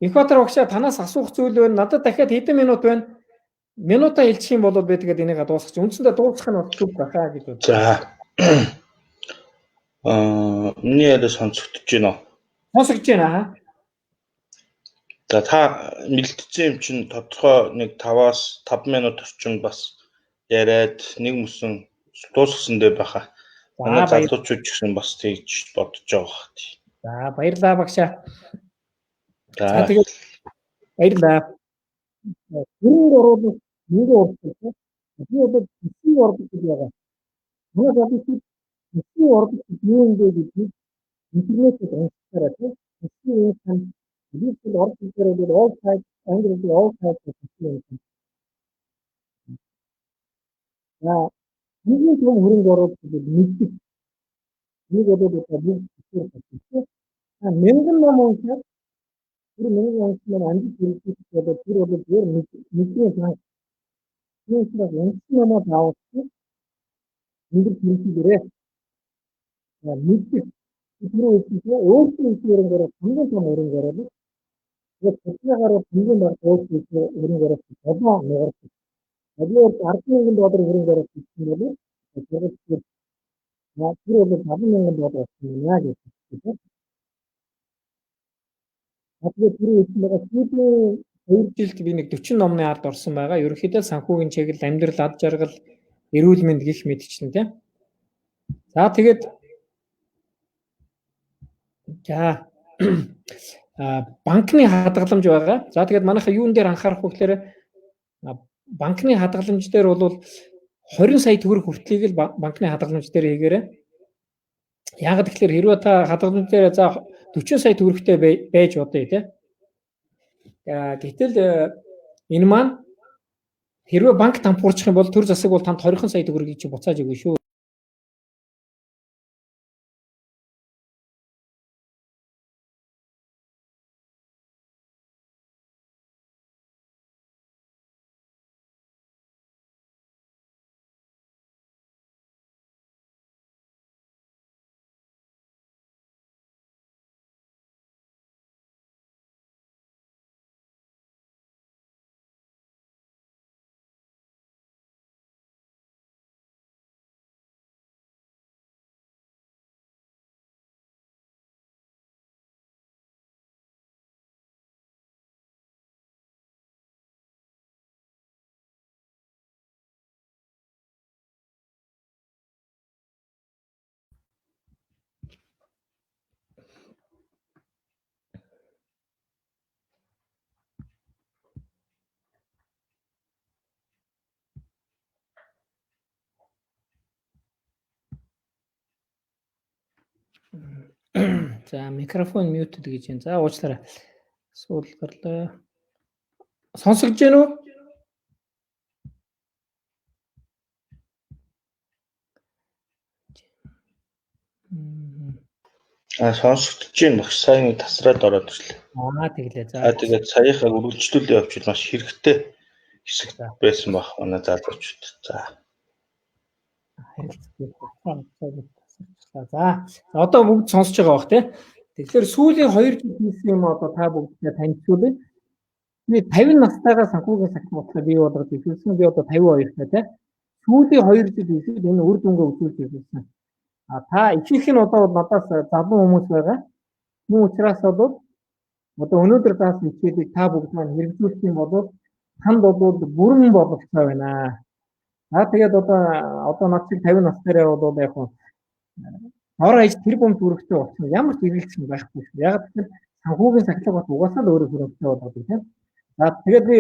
Экватор багшаа танаас асуух зүйл байна. Надад дахиад хэдэн минут байна? Минутаа хэлчих юм бол би тэгээд энийг дуусгах. Үндсэндээ дуусгах нь бол зүг бахаа гэж байна. За. Миний яриа сонсогдож байна уу? Сонсогдож байна. За та мэлдсэн юм чинь тодорхой нэг 5-аас 5 минут орчим бас яриад нэг мөсөн дуусгасан дээр байхаа. Манай залуучууд ч гэсэн бас тэгж бодож байгаа хэрэг. За баярлалаа багшаа. За тэгээд баярлалаа. Гүрэн оруулах нэг урдтай. Би одоо хэсэг урдтай байгаа. Манай залуучууд хэсэг урдтай юу юм бэ гэдэг интернетээр уншихаараа тийм хэсэг юм бид орчин дээр бол all type англи all type гэсэн юм. За нэг юм хөрөнгө оруулалт мэддэг. Нэг одоо нэг хэсэг хэрэгтэй. Мянган ном уншаад тэр мянган уншсан амжилт хэрэгжих гэдэг тэр бол зөв мэдээ байна. Нэг уншсан номоо таавч нэг хэрэгжүүлээрээ. Мэддэг. Тэр үеийн өөрсдөө хөрөнгө оруулалт хамгийн том хөрөнгө оруулалт. Тэгээд тэднийгээр хамгийн баг өөрсдөө хөрөнгө оруулалт болоо нугарч. Одоор 10,000 доллар хөрөнгө оруулалт хийсэн бол тэр бол 5,000 доллар байна гэж. Тэгээд тэр үеийн байгаа сүүлийн 2 жилд би нэг 40 номны ард орсон байгаа. Ерөнхийдөө санхүүгийн чиглэл, амьдрал, ад жаргал, эрүүл мэнд гэх мэтчлэн тийм. За тэгээд за банкны хадгаламж байгаа. За тэгээд манайха юун дээр анхаарах вэ гэхээр банкны хадгаламж дээр бол 20 сая төгрөг хүртэлийг л банкны хадгаламж дээр хийгээрэй. Яг тэгэхээр хэрвээ та хадгаламж дээр за 40 сая төгрөгтэй байж бодъё тий. Гэтэл энэ маань хэрвээ банк тампуурчих юм бол төр засаг бол танд 20 сая төгрөгийг чи буцааж өгнө шүү. За микрофон мьют гэж юм. За уучлаарай. Суулт гарлаа. Сонсогдож байна уу? Сонсогдож байна багш. Сайн тасраад ороод ирлээ. Тэглээ. За тэгээд саяхаа үргэлжлүүлээ явуул маш хэрэгтэй хэсэг байсан баг манай залуучууд. За. За одоо бүгд сонсож байгаа бах тий. Тэгэхээр сүүлийн 2 жил хийсэн юм одоо та бүгдээ танилцуулъя. Би 50 настайгаас санхүүгийн сахилга бодлоо бий болгож ирсэн. Би одоо 52 тий. Сүүлийн 2 жил хийсэн энэ үр дүнгээ үзүүлж ирсэн. Та ихэнх нь одоо надаас залуу хүмүүс байгаа. Мөн учраас одоо өнөөдөр даасан хичээлийг та бүгд маань хэрэгжүүлэх юм бол танд бол бүрэн боломжтой байна. Тэгээд одоо над шиг 50 настай бол яг нь ороо иж тэр бом зүрхтэй болсон ямар ч ирэлцсэн байхгүй шүү. Яг тэгэхээр санхүүгийн сахилга бот угаасаа л өөрөө хөрөнгөтэй болоод тийм. Тэгээд би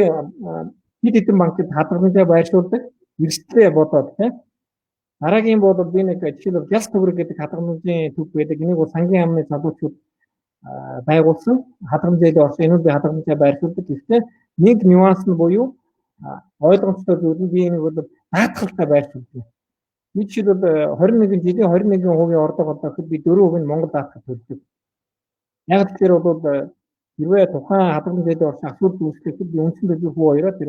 хэд хэдэн банкд хадгаламжаа байршуулдаг, эрсдлээ бодоод тийм. Дараагийн бол би нэг жишээлбэл Гялс төгрөг гэдэг хадгаламжийн төв байдаг. Энийг бол сангийн яамны залуучууд байгуулсан. Хадгаламжаа орсон энэ би хадгаламжаа байршуулдаг. Гэхдээ нэг нюанс нь буюу ойлгомжтой зүйл нь би энийг бол даатгалтай байршуулдаг. Би жишээлбэл 21 жилийн 21% орлого олоход би 4% нь Монгол даатгал төлдөг. Яг тэгэхээр бол хэрвээ тухайн хадгалан зээлийн орчин асуудал үүсгэхэд би үндсэн төлөв хүү хоёроо тэр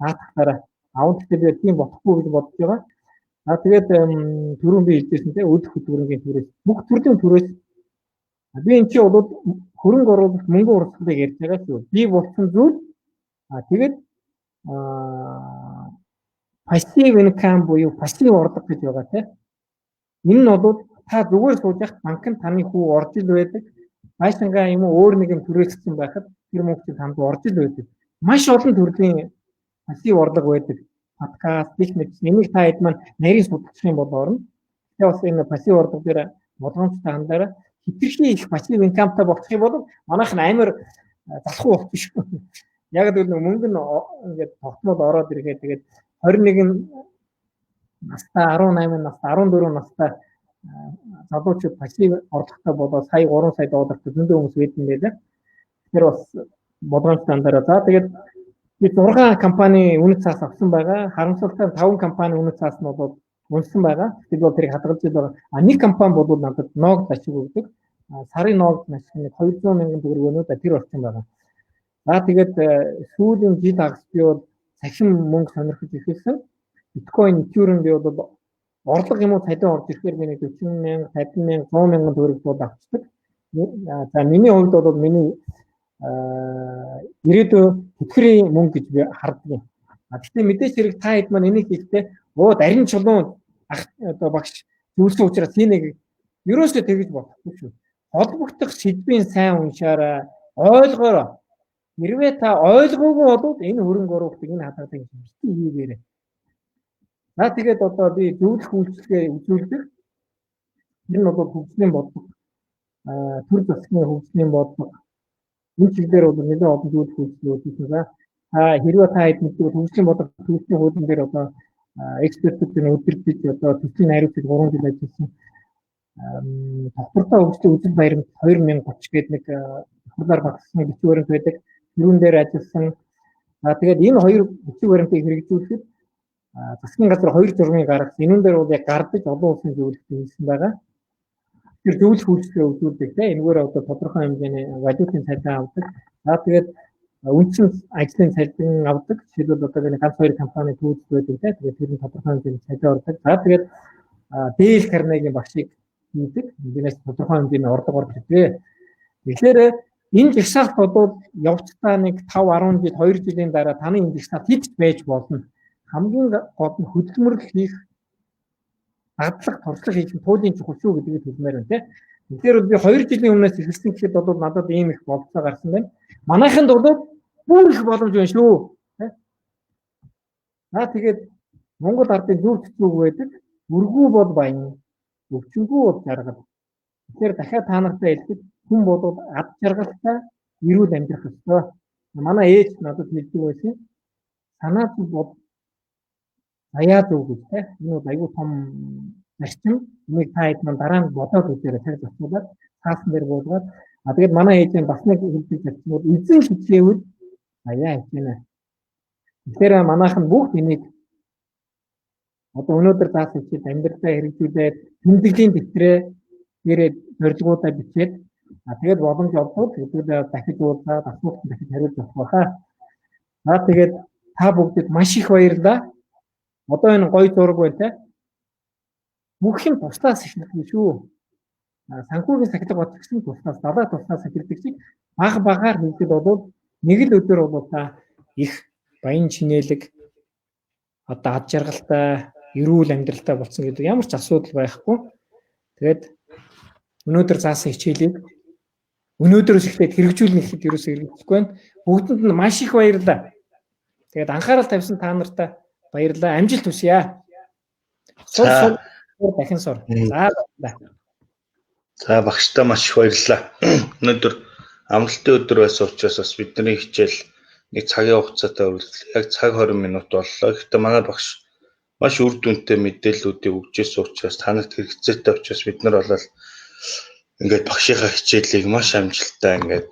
наатахаараа аван гэхдээ тийм болохгүй гэж бодож байгаа. Тэгээд түрүүн би хэлжсэн тийм өдөх хөтөлбөрийн төрөөс бүх төрлийн төрөөс би энэ чи бол хөрөнгө оруулалт мөнгө урсгалыг ярьж байгаа шүү. Би болсон зүйл тэгээд passive income буюу passive орлого гэж байгаа тийм. Энэ нь бол та зүгээр сууж явах банкнд таны хүү орж ил байдаг. Байшингаа юм уу өөр нэгэн төрөөссөн байхад тэр мөнгө чинь танд орж ил байдаг. Маш олон төрлийн passive орлого байдаг. Подкаст, бизнес, энийг та хэд маань нарийн судалчих юм бол орно. Тэгээ бас энэ passive орлого дээр болгоомжтой хандаараа хэтэрхий их passive income-тай болох юм бол манайх нь амар залхуу болох биш. Яг л мөнгө нь ингээд тогтмол ороод ирэхэд тэгээд 21 настай 18 настай 14 настай залуучууд passive орлоготой болоод сая 3 сая доллартай зөндөө хүмүүс байдсан байлаа. Тэр бас болгоомжтой хандаараа за тэгээд би 6 компани үнэт цаас авсан байгаа. Харамсалтай 5 компани үнэт цаас нь бол унсан байгаа. Тэгээд бол тэрийг хадгалж байгаа. Нэг компани бол надад ноог ашиг өгдөг. Сарын ноог ашиг 200 мянган төгрөг өнөөдөр тэр орчин байгаа. За тэгээд сүүлийн жил агс би бол цахим мөнгө сонирхож ирсэн. Биткойн, Ethereum би бол орлого юм уу цалин орж ирэхээр би 40 мянга, 50 мянга, 100 мянган төгрөг бол авчдаг. За миний хувьд бол миний ирээдүйн тэтгэврийн мөнгө гэж би харддаг. Гэхдээ мэдээж хэрэг та хэд маань энийг хийхдээ дарин чулуун одоо багш зүйлсэн учраас энийг ерөөсөө тэгж болохгүй шүү. Холбогдох сэдвийн сайн уншаараа ойлгоорой. Хэрвээ та ойлгоогүй бол энэ хөрөнгө оруулалтыг энэ хадгалыг битгий хийгээрэй. За тэгээд одоо би зөвлөх үйлчлэгээ үзүүлдэг. Энэ нь бол хөгжлийн бодлого, төр засгийн хөгжлийн бодлого. Энэ чиглэлээр бол нэлээд олон зөвлөх үйлчлэгээ үзүүлсэн. За хэрвээ та хэд мэддэг хөгжлийн бодлого төлөвлөсний хуулийн дээр одоо экспертүүдийн өдөртөж одоо төслийн найруулагч 3 жил ажилласан. Тогтвортой хөгжлийн үзэл баримт 2030 гэдэг нэг хурдаар багсны бичиг баримт байдаг. Тэрүүн дээр ажилласан. Тэгээд энэ хоёр бичиг баримтыг хэрэгжүүлэхэд засгийн газар 2 журмыг гаргасан. Энүүн дээр бол яг гардаж олон улсын зөвлөлт хийсэн байгаа. Тэр зөвлөх үйлчлэгээ үзүүлдэг тийм. Энэгээр одоо тодорхой хэмжээний валютын цалин авдаг. За тэгээд үндсэн ажлын цалин авдаг. Жишээлбэл одоо нэг ганц 2 компани төвлөрч байдаг тийм. Тэгээд тэр нь тодорхой хэмжээний цалин авдаг. За тэгээд Дейл Карнегийн багшийг хийдэг. Эндээс тодорхой хэмжээний орлого орж ирдэг. Тэгэхээр энэ жагсаалт бол явцдаа нэг 5-10 жил 2 жилийн дараа таны энэ жагсаалт хийж байж болно. Хамгийн гол нь хөдөлмөр хийх, дадлаг, туршлага хийх туулийн чухал шүү гэдгийг хэлмээр байна тийм. Тэгэхээр би 2 жилийн өмнөөс эхэлсэн гэхэд бол надад ийм их болцоо гарсан байна. Манайханд бол бүр их боломж байна шүү. Тэгээд Монгол ардын зөв төцөг байдаг. Өргүү бол баян, өвчнгүй бол жаргал. Тэгэхээр дахиад та нартай хэлэхэд хүн бол ад жаргалтай эрүүл амьдрах ёстой. Манай ээж надад хэлдэг байсан. Санаа зүг бол аяа зүг гэж тийм. Энэ бол аюу том зарчим. Энийг та хэд маань дараа нь бодоод үзээрэй цаг зохиолоод цаасан дээр буулгаад. Тэгээд манай ээжийн бас нэг хэлдэг зарчим бол эзэн хичээвэл аяа хичээнэ. Тэгэхээр манайхан бүгд энийг одоо өнөөдөр заасан хичээл амьдралдаа хэрэгжүүлээд тэмдэглэлийн дэвтрээ дээрээ зорилгоудаа бичээд тэгээд боломж олдвол тэгээд дахиж уулзаад асуултанд дахиж хариулж авах байхаа. Тэгээд та бүгдэд маш их баярлалаа. Одоо энэ гоё зураг байна те. Бүх юм туслаас эхэлдэг шүү. Санхүүгийн сахилга бот гэсэн туслаас далаа туслаас эхэлдэг шиг багаар хийхэд бол нэг л өдөр бол та их баян чинэлэг одоо ад жаргалтай эрүүл амьдралтай болсон гэдэг ямар ч асуудал байхгүй. Тэгээд өнөөдөр заасан хичээлийг өнөөдрөөс эхлээд хэрэгжүүлнэ гэхэд ерөөсөө хэрэгжихгүй байна. Бүгдэнд нь маш их баярлалаа. Тэгээд анхаарал тавьсан та нартай баярлалаа. Амжилт хүсье. Дахин сур. За багштай маш их баярлалаа. Өнөөдөр амралтын өдөр байсан учраас бас бидний хичээл нэг цагийн хугацаатай үргэлжлээ. Яг цаг 20 минут боллоо. Гэхдээ манай багш маш үр дүнтэй мэдээллүүдийг өгчээсэн учраас танарт хэрэгцээтэй учраас бид нар болол ингээд багшийнхаа хичээлийг маш амжилттай ингээд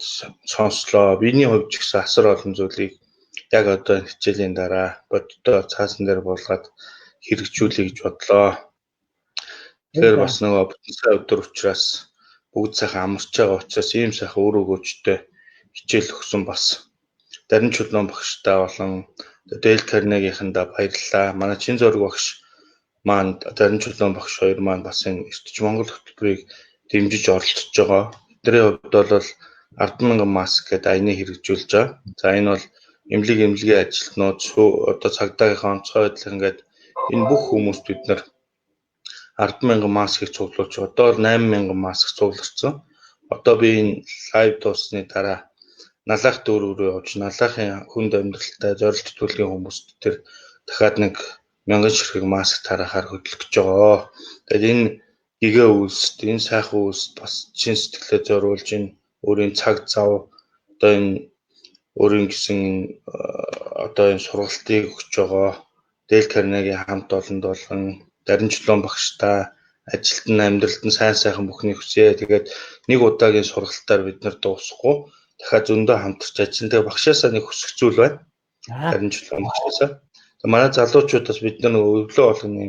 сонслоо. Биний хувьд ч гэсэн асар олон зүйлийг яг одоо хичээлийн дараа боддоо цаасан дээр болгоод хэрэгжүүлэе гэж бодлоо. Тэгэхээр бас нөгөө бүтэн сая өдөр учраас бүгд сайхан амарч байгаа учраас ийм сайхан үр өгөөжтэй хичээл өгсөн бас Дарин Чулуун багштай болон Дейл Карнегийнхандаа баярлалаа. Манай чин зураг багш маань Дарин Чулуун багш хоёр маань бас энэ эртч Монгол хөтөлбөрийг дэмжиж оролцож байгаа. Бидний хувьд бол 10,000 маск гэдэг аяны хэрэгжүүлж байгаа. За энэ бол эмнэлгийн ажилтнууд одоо цагдаагийнхаа онцгой байдлыг ингээд энэ бүх хүмүүст бид нар 10,000 маскыг цуглуулж байгаа. Одоо 8,000 маск цугларсан. Одоо би энэ лайв дуусны дараа налаах дүүр рүү явж налаахын хүнд амьдралтай зорилт төлөвийн хүмүүст тэр дахиад нэг 1000 ширхэг маск тарахаар хөтлөх гэж байгаа. Тэгэхээр энэ гэгээ үйлс, энэ сайхан үйлс бас чин сэтгэлээ зориулж энэ өөрийн цаг зав одоо энэ өөрийн гэсэн одоо энэ сургалтыг өгч байгаа. Дейл Карнегийн хамт олонд болгон Дарин Чулуун багштай ажилтан амьдралд нь сайн бүхний хүсье. Тэгээд нэг удаагийн сургалтаар бид нар дуусахгүй дахиад зөндөө хамтарч ажиллана. Тэгээд багшаасаа нэг хүсэх зүйл байна. Дарин Чулуун багшаасаа. Манай залуучуудаас бид нар өглөө болгоны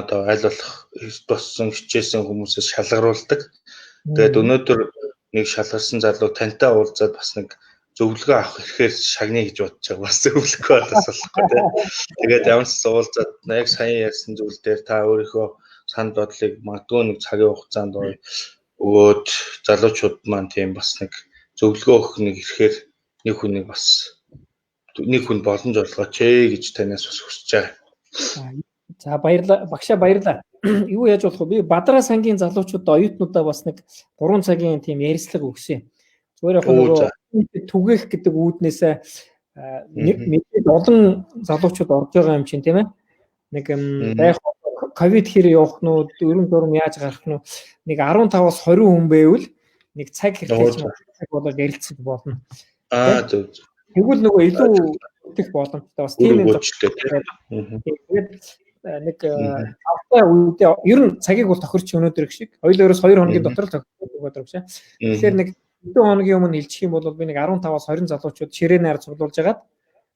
одоо аль болох боссон хичээсэн хүмүүсээс шалгаруулдаг. Тэгээд өнөөдөр нэг шалгарсан залуу тантай уулзаад бас нэг зөвлөгөө авах ихээр шагнаа гэж бодож байгаа. Бас зөвлөгөө авах болохгүй тийм. Тэгээд ямар ч уулзаад яг сайн ярьсан зүйл дээр та өөрийнхөө санд бодлыг магадгүй нэг цагийн хугацаанд өгөөд залуучууд маань тийм бас нэг зөвлөгөө өгөх нэг ихээр нэг хүнийг бас нэг хүн боломж олгооч гэж танаас бас хүсэж байгаа. За баярлалаа. Багшаа баярлалаа. Юу яаж болох вэ? Би Бадраа сангийн залуучууд оюутнуудаа бас нэг 3 цагийн тийм ярилцлага өгсөн. Зүгээр яг нөгөө түгээх гэдэг үүднээсээ нэг олон залуучууд орж байгаа юм чинь тийм ээ. Нэг яг ковид хэр явах нь уу, өрөм журам яаж гарах нь уу, нэг 15-аас 20 хүн байвал нэг цаг хэрэгтэй цаг болоод ярилцах болно. Зөв. Тэгвэл нөгөө илүү их боломжтой бас тийм юм байна. Тэгээд нэг автаа үедээ ер нь цагийг бол тохирч өнөөдөр их шиг хоёулоороос 2 хоногийн дотор л тохирч өгöd байгаа. Тэгэхээр нэг 2 хоногийн өмнө хэлчих юм бол би нэг 15-аас 20 залуучууд ширээнээр цуглуулж агаад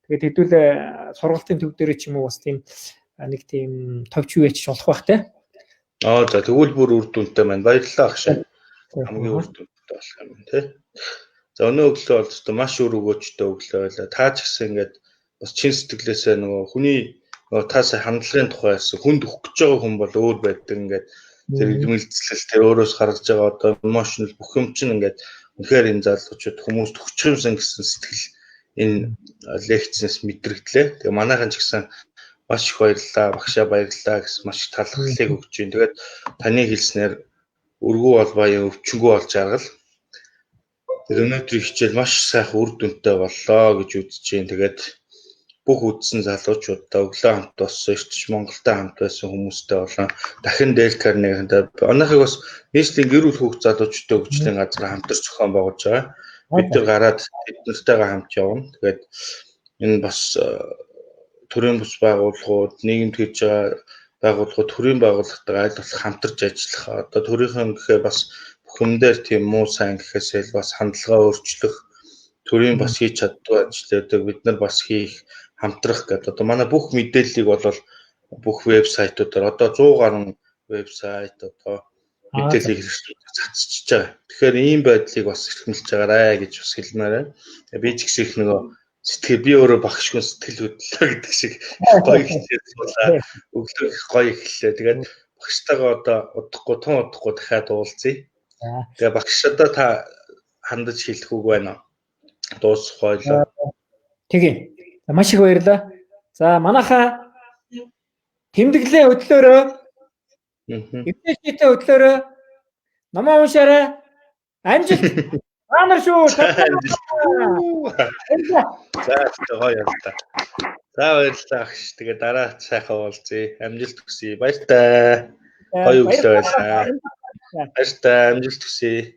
тэгээд хэдүүлээ сургалтын төв дээр ч юм уу бас тийм нэг тийм товч юу яч болох бах те. За тэгвэл бүр үр дүнтэй байна. Баярлалаа агшаа. Хамгийн үр дүнтэй болох юм те. За өнөө өглөө бол маш өөр өгөөчтэй өглөө байлаа. Та ч гэсэн ингээд бас чин сэтгэлээсээ нөгөө хүний таасаа хандлагын тухай хэлсэн хүнд өгөх гэж байгаа хүн бол өөр байдаг ингээд тэр имэлцлэл тэр өөрөөс гаргаж байгаа одоо эмошнл бүх юм чинь ингээд үнэхээр энэ залуучууд хүмүүст өгчих юмсан гэсэн сэтгэл энэ лекцнээс мэдрэгдлээ. Тэгээ манайхан ч гэсэн маш их баярлалаа, багшаа баярлалаа гэсэн маш их талархлыг өгч байна. Тэгээд таны хэлснээр өргөө бол баян өвчнгөө болж аргал. Тэр өнөөдрийн хичээл маш сайхан үр дүнтэй боллоо гэж үзэж байна. Тэгээд бүх үдсэн залуучуудаа өглөө хамт болсон, эртч Монголтой хамт байсан хүмүүстэй болон дахин Дейл Карнегийнхаа оноохыг бас нийслэлийн гэр бүл хүүхд залуучуудтай хөгжлийн газар хамтарч зохион байгуулж байгаа. Бид нар гараад тэднэртэйгээ хамт явна. Тэгээд энэ бас төрийн бус байгууллагууд, нийгэмд хийж байгаа байгууллагууд, төрийн байгууллагатайгаа аль болох хамтарч ажиллах. Одоо төрийнхэн гэхээр бас бүхэндээр тийм муу сайн гэхээсээ бас хандлагаа өөрчлөх, төрийн бас хийж чаддгүй ажлуудыг бид нар бас хийх хамтрах гэдэг. Одоо манай бүх мэдээллийг бол бүх вебсайтуудаар одоо 100 гаруй вебсайт одоо мэдээллийг хэрэгжүүлж цацчихж байгаа. Тэгэхээр ийм байдлыг бас эрхэмлэж байгаарай гэж бас хэлмээр байна. Би ч гэсэн их нөгөө сэтгэл би өөрөө багш хүн сэтгэл хөдлөлөө гэдэг шиг гоё хэлсэн өглөө их гоё эхэллээ. Тэгээд багштайгаа одоо удахгүй дахиад уулзъя. Тэгээ багшдаа та хандаж хэлэх үг байна. Дуусах байлаа. Тэгээ. Маш их баярлалаа. За манайхаа тэмдэглээ хөтлөөрөө. Эвтэйчтэй хөтлөөрөө. Намаа уншаарай. Амжилт. Таанар шүү. За баярлалаа. За баярлалаа агш. Тэгээ дараа сайхан уулзъя. Амжилт хүсье. Баяртай. Гоё өглөө байлаа. Баяртай. Амжилт хүсье.